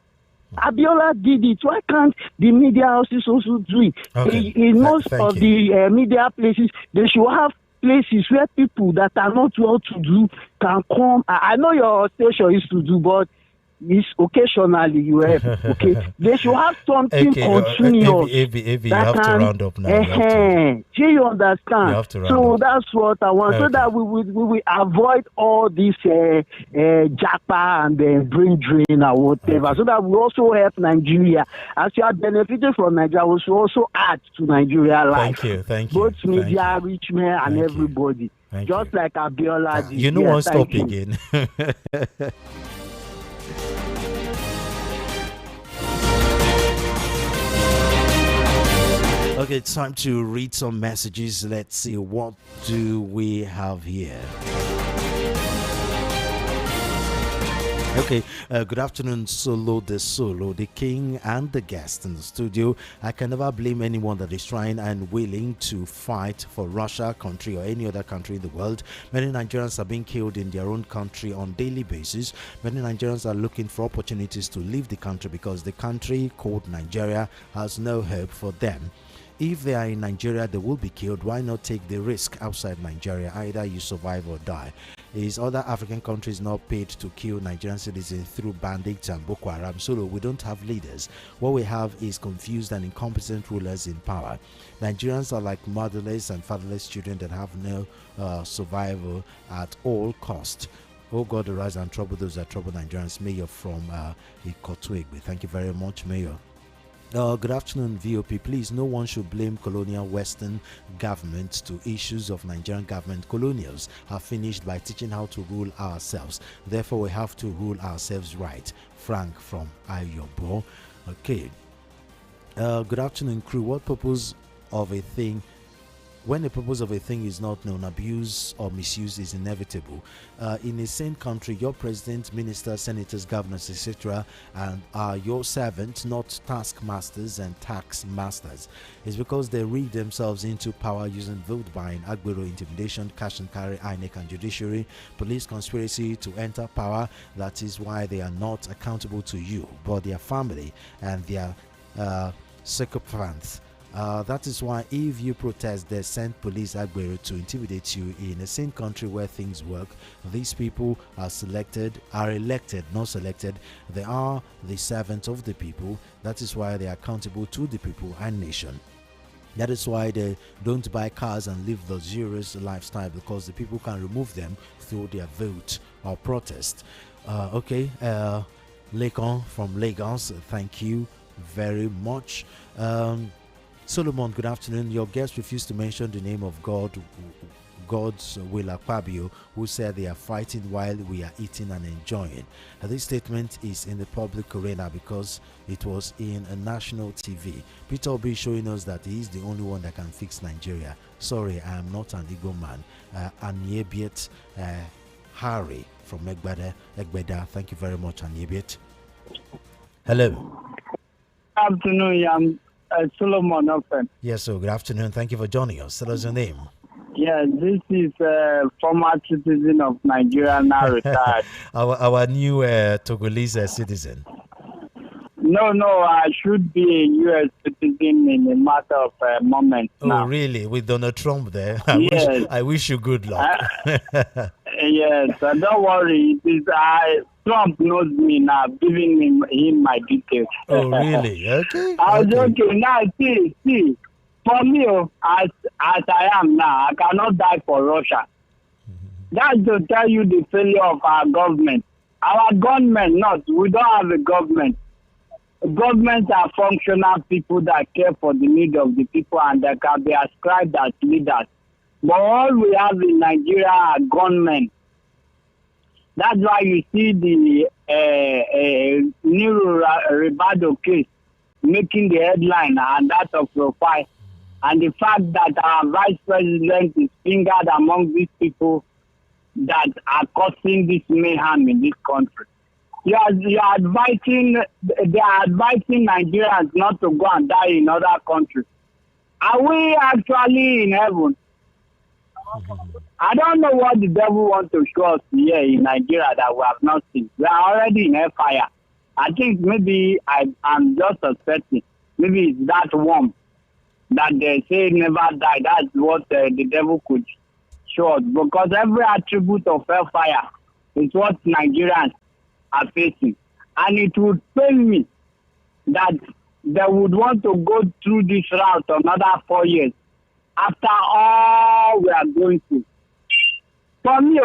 Abiola did it. Why can't the media houses also do it? Okay. In most of the media places, they should have places where people that are not well to do can come. I know your station is to do, but it's occasionally you have, okay? They should have something continuous. You have to round up now. Do you understand? You have to round so up. that's what I want, so that we will avoid all this japa and brain drain or whatever, so that we also help Nigeria. As you are benefiting from Nigeria, we should also add to Nigeria life. Thank you. Both media, rich men, and everybody. Just like Abiola did. You know won't stop again. Okay, it's time to read some messages. Let's see, what do we have here? Okay, good afternoon, Solo, the king and the guest in the studio. I can never blame anyone that is trying and willing to fight for Russia, country, or any other country in the world. Many Nigerians are being killed in their own country on daily basis. Many Nigerians are looking for opportunities to leave the country because the country called Nigeria has no hope for them. If they are in Nigeria, they will be killed. Why not take the risk outside Nigeria? Either you survive or die. Is other African countries not paid to kill Nigerian citizens through bandits and Boko Haram? So we don't have leaders. What we have is confused and incompetent rulers in power. Nigerians are like motherless and fatherless children that have no survival at all cost. Oh God, arise and trouble those that trouble Nigerians. Mayor from Ikotuegbe. Thank you very much, Mayor. Good afternoon, VOP. Please, no one should blame colonial Western governments to issues of Nigerian government. Colonials have finished by teaching how to rule ourselves. Therefore, we have to rule ourselves right. Frank from Ayobo. Okay. Good afternoon, crew. What purpose of a thing? When the purpose of a thing is not known, abuse or misuse is inevitable. In the same country, your president, ministers, senators, governors, etc., and are your servants, not taskmasters and tax masters. It's because they rig themselves into power using vote buying, agbero intimidation, cash and carry, INEC and judiciary, police conspiracy to enter power. That is why they are not accountable to you, but their family and their sycophants. That is why if you protest, they send police agbero to intimidate you. In the same country where things work, these people are elected, not selected. They are the servants of the people. That is why they are accountable to the people and nation. That is why they don't buy cars and live luxurious lifestyle, because the people can remove them through their vote or protest. Lekon from Lagos, thank you very much. Solomon, good afternoon. Your guest refused to mention the name of God's will Akpabio, who said they are fighting while we are eating and enjoying. This statement is in the public arena because it was in a national TV. Peter Obi showing us that he is the only one that can fix Nigeria. Sorry, I am not an Igbo man. Anyebiet Harry from Egbeda. Thank you very much, Anyebiet. Hello. Good afternoon, Solomon Open. Yes, so good afternoon. Thank you for joining us. Tell us your name. Yeah, this is former citizen of Nigeria, now retired. our new Togolese citizen. No, I should be a U.S. citizen in a matter of moments now. Oh, really? With Donald Trump there? I wish you good luck. Yes, don't worry. Trump knows me now, giving him my details. Oh, really? Okay. I was joking. Now, see, for me, as I am now, I cannot die for Russia. That's to tell you the failure of our government. Our government, we don't have a government. Governments are functional people that care for the need of the people and that can be ascribed as leaders. But all we have in Nigeria are gunmen. That's why you see the Nero Ribado case making the headline and that of profile. And the fact that our vice president is fingered among these people that are causing this mayhem in this country. They are advising Nigerians not to go and die in other countries. Are we actually in heaven? I don't know what the devil wants to show us here in Nigeria that we have not seen. We are already in hellfire. I think maybe I'm just suspecting. Maybe it's that worm that they say never die. That's what the devil could show us. Because every attribute of hellfire is what Nigerians are facing. And it would pain me that they would want to go through this route another 4 years after all we are going through. For me,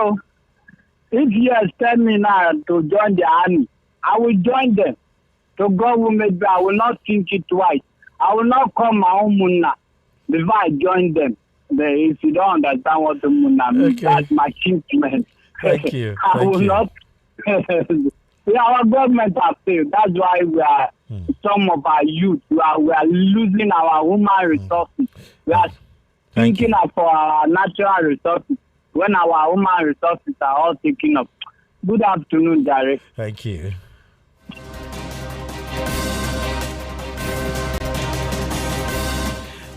if you tell me now to join the army, I will join them. To God will make me, I will not think it twice. I will not call my own Munna before I join them. If you don't understand what the Munna means, that's my kinsman. Thank you. I will not. Our government has failed. That's why we are some of our youth. We are losing our human resources. We are thinking of our natural resources when our human resources are all taken up. Good afternoon, Derek. Thank you.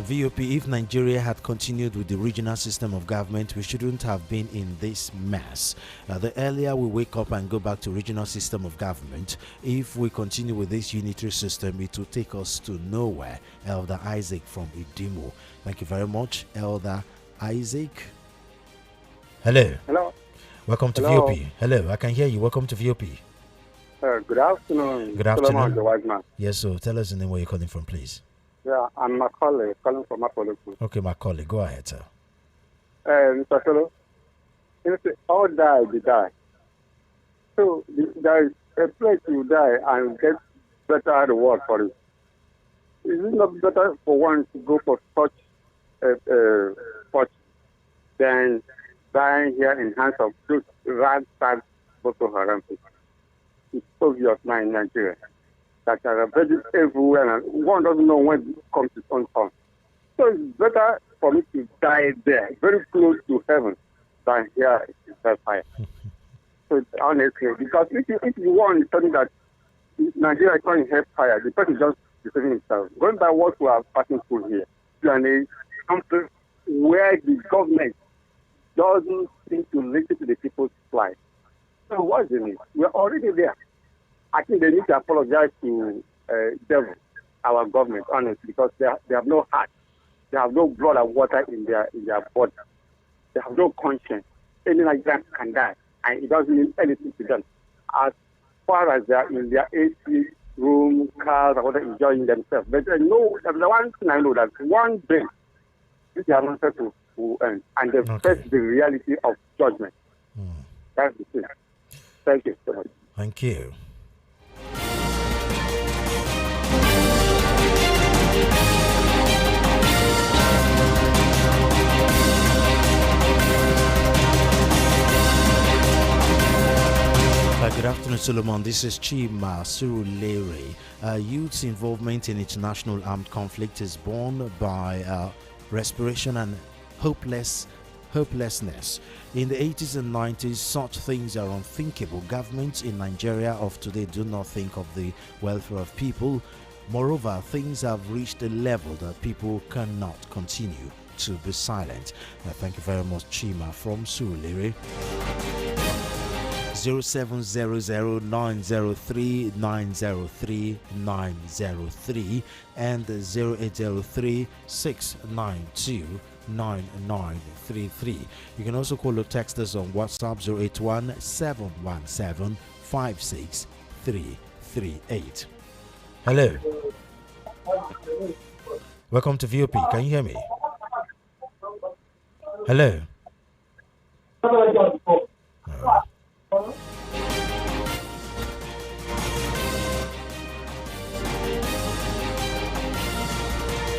VOP, if Nigeria had continued with the regional system of government, we shouldn't have been in this mess. The earlier we wake up and go back to regional system of government, if we continue with this unitary system, it will take us to nowhere. Elder Isaac from Idimo. Thank you very much, Elder Isaac. Hello. Hello. Welcome to VOP. Hello, I can hear you. Welcome to VOP. Good afternoon. Good afternoon. Solomon, the white man. Yes, so tell us the name where you're calling from, please. Yeah, I'm Macaulay, calling from Apollo. Okay, Macaulay, go ahead, sir. Mr. Fellow, all die, they die. So there is a place you die and get better reward for it. is it not better for one to go for such sport than dying here in hands of those ragtag Boko Haram people? It's obvious now in Nigeria that there are very everywhere, and one doesn't know when it comes to its own turn. So it's better for me to die there, very close to heaven, than here in hellfire. So honestly, because if you want to tell me that Nigeria is not in hellfire, the person is just deceiving himself. Going by what we are passing through here, you are in a country where the government doesn't seem to listen to the people's plight. So what's the need? We're already there. I think they need to apologize to devil, our government, honestly, because they have no heart. They have no blood and water in their body. They have no conscience. Any Nigerian can die, and it doesn't mean anything to them. As far as they are in their AC room, cars, or whatever, enjoying themselves. But there's the one thing I know that one day this is answer to end, and they face the reality of judgment. That's the thing. Thank you so much. Thank you. Good afternoon, Solomon. This is Chima Surulere. Youth's involvement in international armed conflict is born by respiration and hopelessness. In the 80s and 90s, such things are unthinkable. Governments in Nigeria of today do not think of the welfare of people. Moreover, things have reached a level that people cannot continue to be silent. Thank you very much, Chima from Surulere. 0700-903-903-903 and 0803-692-9933. You can also call or text us on WhatsApp 081-717-56338. Hello. Welcome to VOP. Can you hear me? Hello.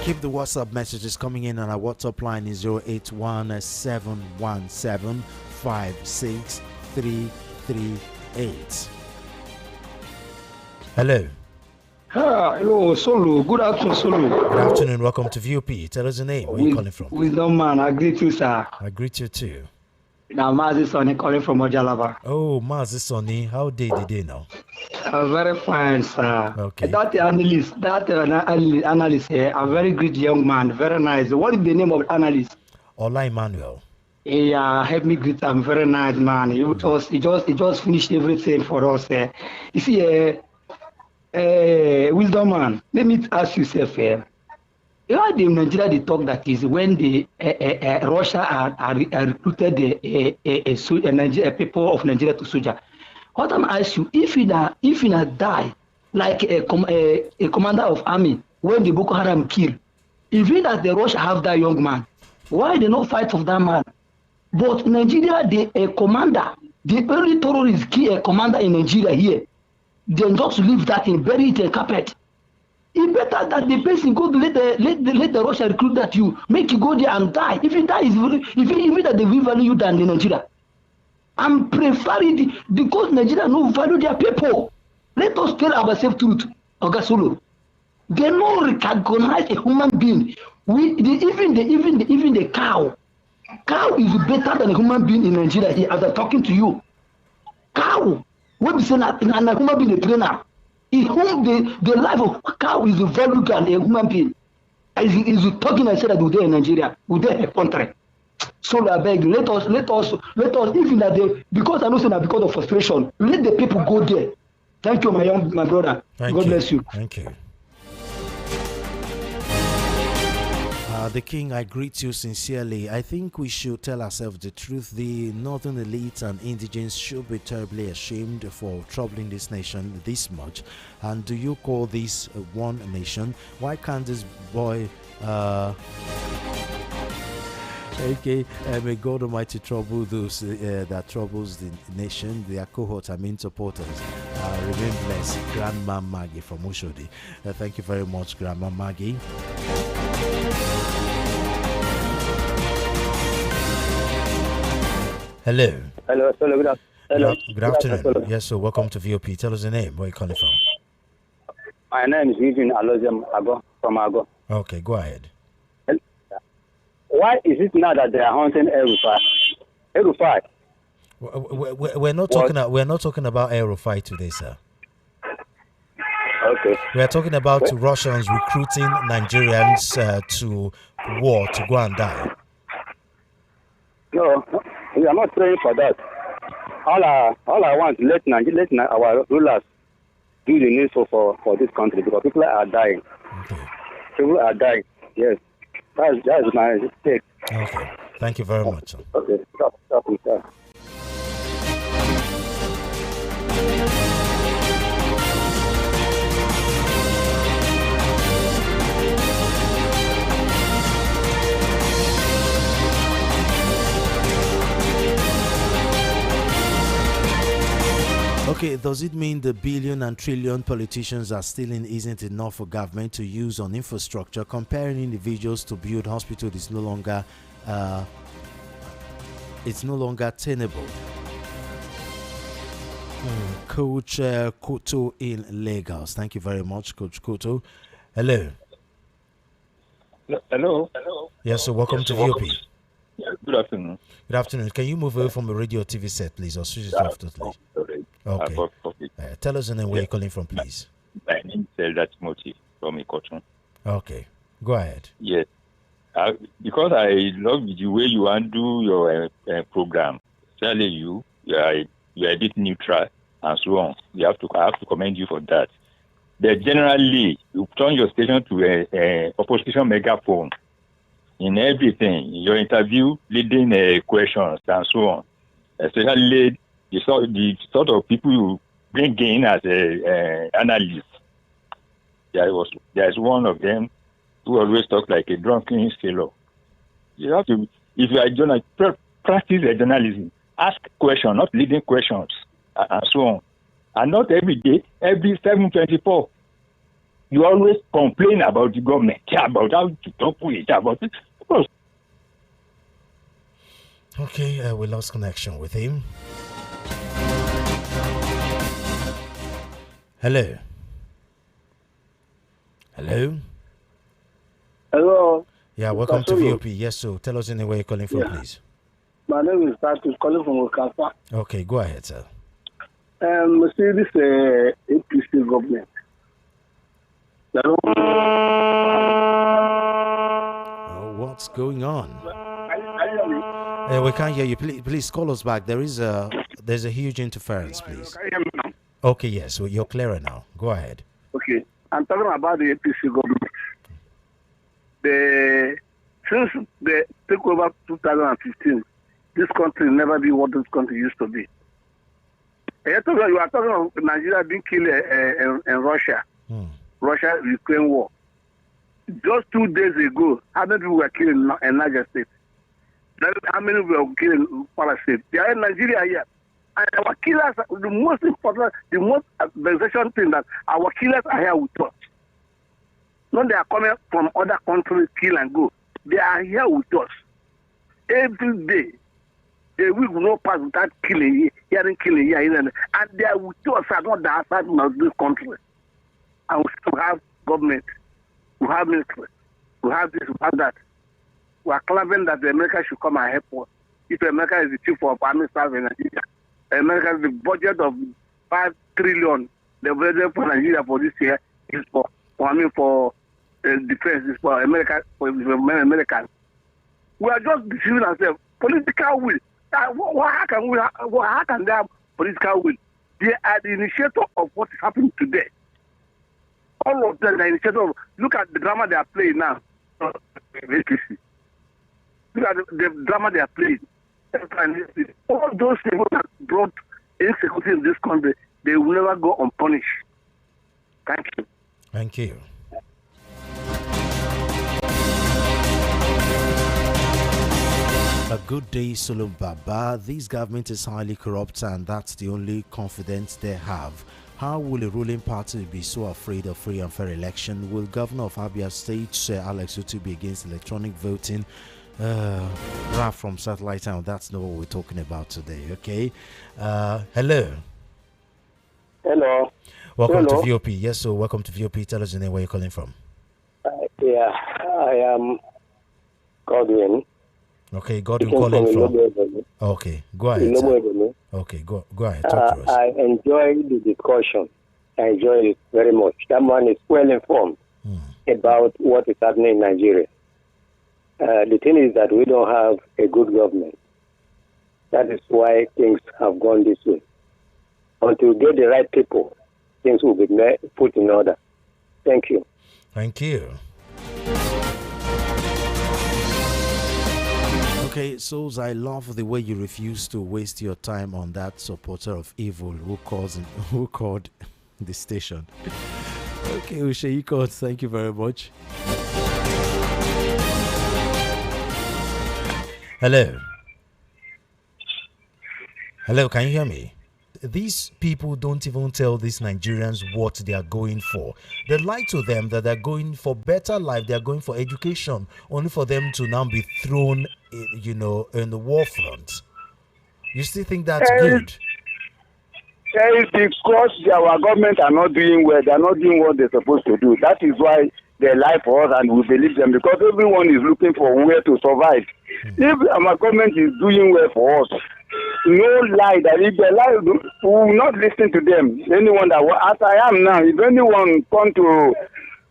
Keep the WhatsApp messages coming in, and our WhatsApp line is 081-717-56338. Hello. Hello, Solo. Good afternoon, Solo. Good afternoon. Welcome to VOP. Tell us your name. Where are you calling from? Wisdom man, I greet you, sir. I greet you too. Now, Mazi Sonny calling from Ojalaba. Oh, Mazi Sonny, how did they know? Very fine, sir. Okay. That analyst here, a very good young man, very nice. What is the name of analyst? Ola Emmanuel. Yeah, help me greet him. Very nice man. He just finished everything for us. You see, wisdom man. Let me ask you, self. You know, the Nigeria they talk that is when the Russia are recruited the people of Nigeria to soldier. What I'm asking you, if you die like a commander of army when the Boko Haram kill, even that the Russia have that young man, why they not fight for that man? But Nigeria, the commander, the only terrorist kill a commander in Nigeria here, they just leave that and bury it in carpet. It's better that the person go to let the Russia recruit that you make you go there and die. If you die, even that they will value you than the Nigeria. I'm preferring because Nigeria no value their people. Let us tell ourselves truth, Ogasolo. They no recognize a human being. Even the cow. Cow is better than a human being in Nigeria here as I'm talking to you. Cow. What we say na a human being a trainer. The life of cow is a value than a human being. Is talking and say that we're there in Nigeria, we're there in a country. So I beg, let us even that they, because I know say that because of frustration, let the people go there. Thank you, my brother. God bless you. Thank you. The King, I greet you sincerely. I think we should tell ourselves the truth. The northern elites and indigents should be terribly ashamed for troubling this nation this much. And do you call this one nation? Why can't this boy okay, may God Almighty trouble those that troubles the nation, their cohorts, supporters. Remain blessed, Grandma Maggie from Ushodi. Thank you very much, Grandma Maggie. Hello. Hello. Good afternoon. Yes, so welcome to VOP. Tell us the name. Where are you calling from? My name is Eugene Alozem Ago from Ago. Okay, go ahead. Why is it now that they are hunting Erufai? We're not talking about Aerofy today, sir. Okay. We are talking about Russians recruiting Nigerians to war to go and die. No, we are not praying for that. All I want let our rulers do the needful for this country because people are dying. Okay. People are dying. Yes, that's my take. Okay. Thank you very much, sir. Okay. Stop. Okay, does it mean the billion and trillion politicians are stealing isn't enough for government to use on infrastructure? Comparing individuals to build hospitals is no longer tenable. Coach Koto in Lagos. Thank you very much, Coach Koto. Hello. Hello. Yes, so welcome to VOP. Good afternoon. Good afternoon. Can you move away from the radio TV set, please, or switch it off totally? Okay. Tell us the name where you're calling from, please. My name is Elda Timothy from Ikoton. Okay. Go ahead. Yes. Because I love the way you undo your program. Certainly you are a bit neutral and so on. I have to commend you for that. But generally, you turn your station to a opposition megaphone in everything, in your interview, leading questions and so on. Especially the sort of people you bring in as a analyst. There's one of them who always talk like a drunken sailor. You have to, if you are a journalist, practice a journalism. Ask questions, not leading questions, and so on. And not every day, every 7:24. You always complain about the government, about how to talk with it, about it. Okay, we lost connection with him. Hello. Yeah, welcome to VOP. Yes, so tell us anywhere you're calling from, please. My name is Patrick, calling from Okasa. Okay, go ahead, sir. See this APC government. What's going on? We can't hear you. Please call us back. There's a huge interference, please. Can you hear me now? Okay, yes, so you're clearer now. Go ahead. Okay, I'm talking about the APC government. Since they took over 2015, this country never be what this country used to be. You are talking of Nigeria being killed in Russia. Russia-Ukraine war. Just 2 days ago, how many people were killed in Niger State? How many were killed in Kwara State? They are in Nigeria here. And our killers, the most important, the most vexation thing that our killers are here with us. Not they are coming from other countries, kill and go. They are here with us. Every day, a week will not pass without killing here, and they are with us and not the outside of this country. And we still have government, we have military, we have this, we have that. We are claiming that the America should come and help us. If America is the chief of army staff in Nigeria, America is the budget of 5 trillion. The budget for Nigeria for this year is for defense, is for America, for Americans. We are just deceiving ourselves. Political will. How can they have political will? They are the initiator of what is happening today. All of them are the initiator. Look at the drama they are playing now. Look at the drama they are playing. All those people that brought insecurity in this country, they will never go unpunished. Thank you. Thank you. A good day, Solo Baba. This government is highly corrupt, and that's the only confidence they have. How will a ruling party be so afraid of free and fair election? Will Governor of Abia State, Alex Utu, be against electronic voting? Raf from Satellite Town, that's not what we're talking about today, okay? Hello. Hello. Welcome to VOP. Yes, so welcome to VOP. Tell us your name, where you're calling from. I am Godwin. Okay, Godwin calling from. Okay, go ahead. Okay, go ahead. Talk to us. I enjoy the discussion. I enjoy it very much. That man is well informed about what is happening in Nigeria. The thing is that we don't have a good government. That is why things have gone this way. Until we get the right people, things will be put in order. Thank you. Thank you. Okay, so I love the way you refuse to waste your time on that supporter of evil who called the station. Okay, Ushe, thank you very much. Hello. Hello, can you hear me? These people don't even tell these Nigerians what they are going for. They lie to them that they're going for better life, they're going for education, only for them to now be thrown, in the war front. You still think that's good? It's because our government are not doing well. They're not doing what they're supposed to do. That is why they lie for us and we believe them, because everyone is looking for where to survive. If our government is doing well for us, no lie that if they lie, we will not listen to them. Anyone that, as I am now, if anyone come to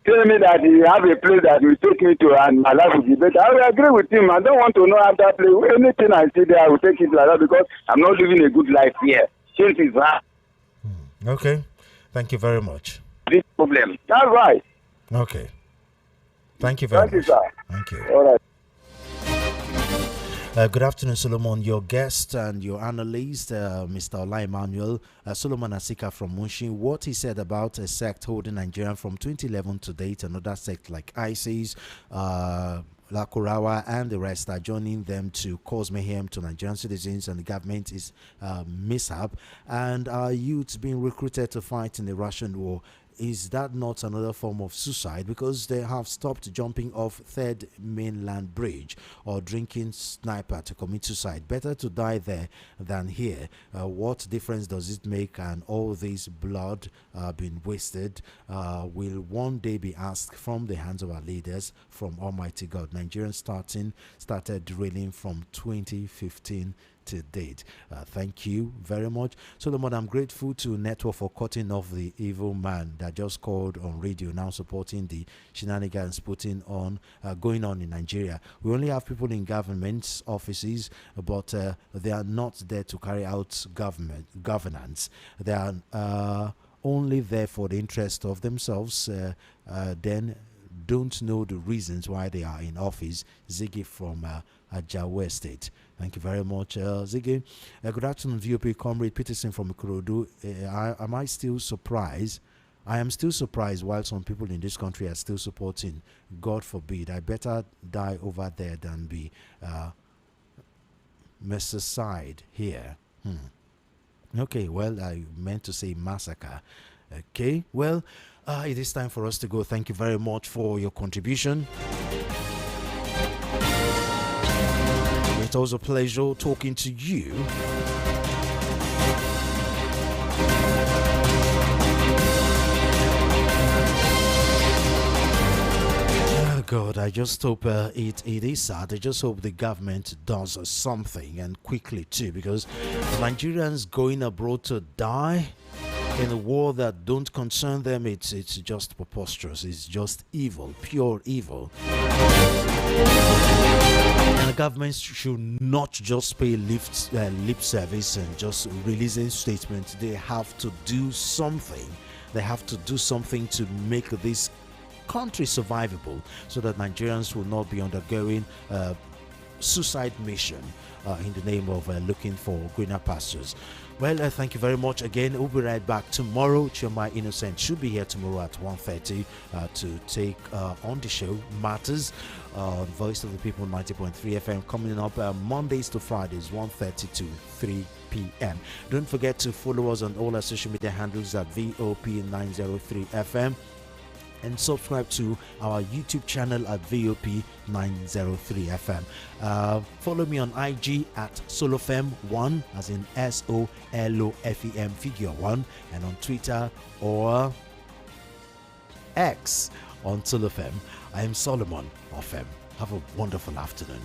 tell me that he have a place that will take me to and my life will be better, I will agree with him. I don't want to know after place. Anything I see there, I will take it like that, because I'm not living a good life here. Change is right. Okay. Thank you very much. This problem. That's right. Okay. Thank you very much. Sir. Thank you. All right. Good afternoon, Solomon. Your guest and your analyst, Mr. Ola Emmanuel, Solomon Asika from Mushin, what he said about a sect holding Nigeria from 2011 to date, another sect like ISIS, Lakurawa, and the rest are joining them to cause mayhem to Nigerian citizens, and the government is mishap, and our youths being recruited to fight in the Russian war. Is that not another form of suicide? Because they have stopped jumping off Third Mainland Bridge or drinking sniper to commit suicide. Better to die there than here. What difference does it make? And all this blood being wasted will one day be asked from the hands of our leaders, from Almighty God. Nigerians started drilling from 2015 to date. Thank you very much, Solomon. I'm grateful to Network for cutting off the evil man that just called on radio, now supporting the shenanigans going on in Nigeria. We only have people in government offices, but they are not there to carry out governance. They are only there for the interest of themselves. Then don't know the reasons why they are in office. Ziggy from Ajawa State. Thank you very much, Ziggy. Good afternoon, VOP Comrade Peterson from Ikorodu. Am I still surprised? I am still surprised while some people in this country are still supporting. God forbid. I better die over there than be massacred here. Okay, well, I meant to say massacre. Okay, well, it is time for us to go. Thank you very much for your contribution. It was a pleasure talking to you. Oh God, I just hope it is sad. I just hope the government does something, and quickly too, because Nigerians going abroad to die in a war that don't concern them, it's just preposterous. It's just evil, pure evil. And the government should not just pay lip service and just releasing statements. They have to do something. They have to do something to make this country survivable, so that Nigerians will not be undergoing suicide mission in the name of looking for greener pastures. Well, thank you very much again. We'll be right back tomorrow. Chioma Innocent should be here tomorrow at 1:30 to take on the show Matters on Voice of the People 90.3 FM, coming up Mondays to Fridays 1:30 to 3 p.m. Don't forget to follow us on all our social media handles at VOP903 FM. And subscribe to our YouTube channel at VOP903 FM. Follow me on IG at SoloFem1, as in SOLOFEM figure 1, and on Twitter or X on SoloFem. I am Solomon Ofem. Have a wonderful afternoon.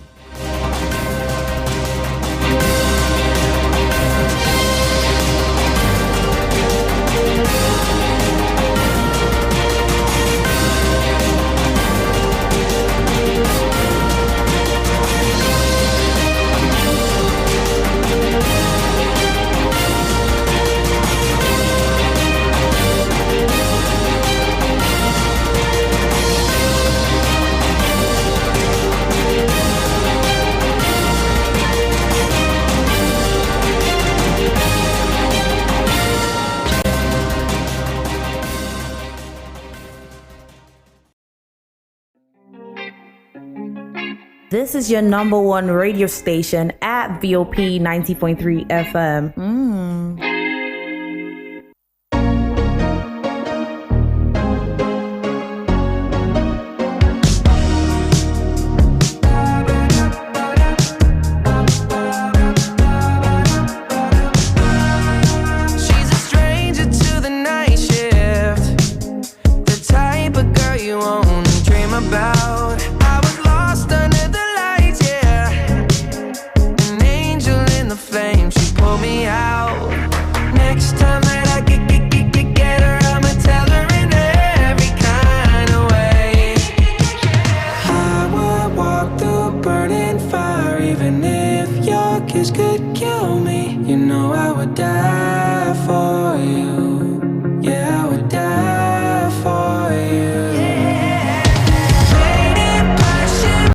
This is your number one radio station at VOP 90.3 FM. She's a stranger to the night shift, the type of girl you only dream about. Could kill me, you know I would die.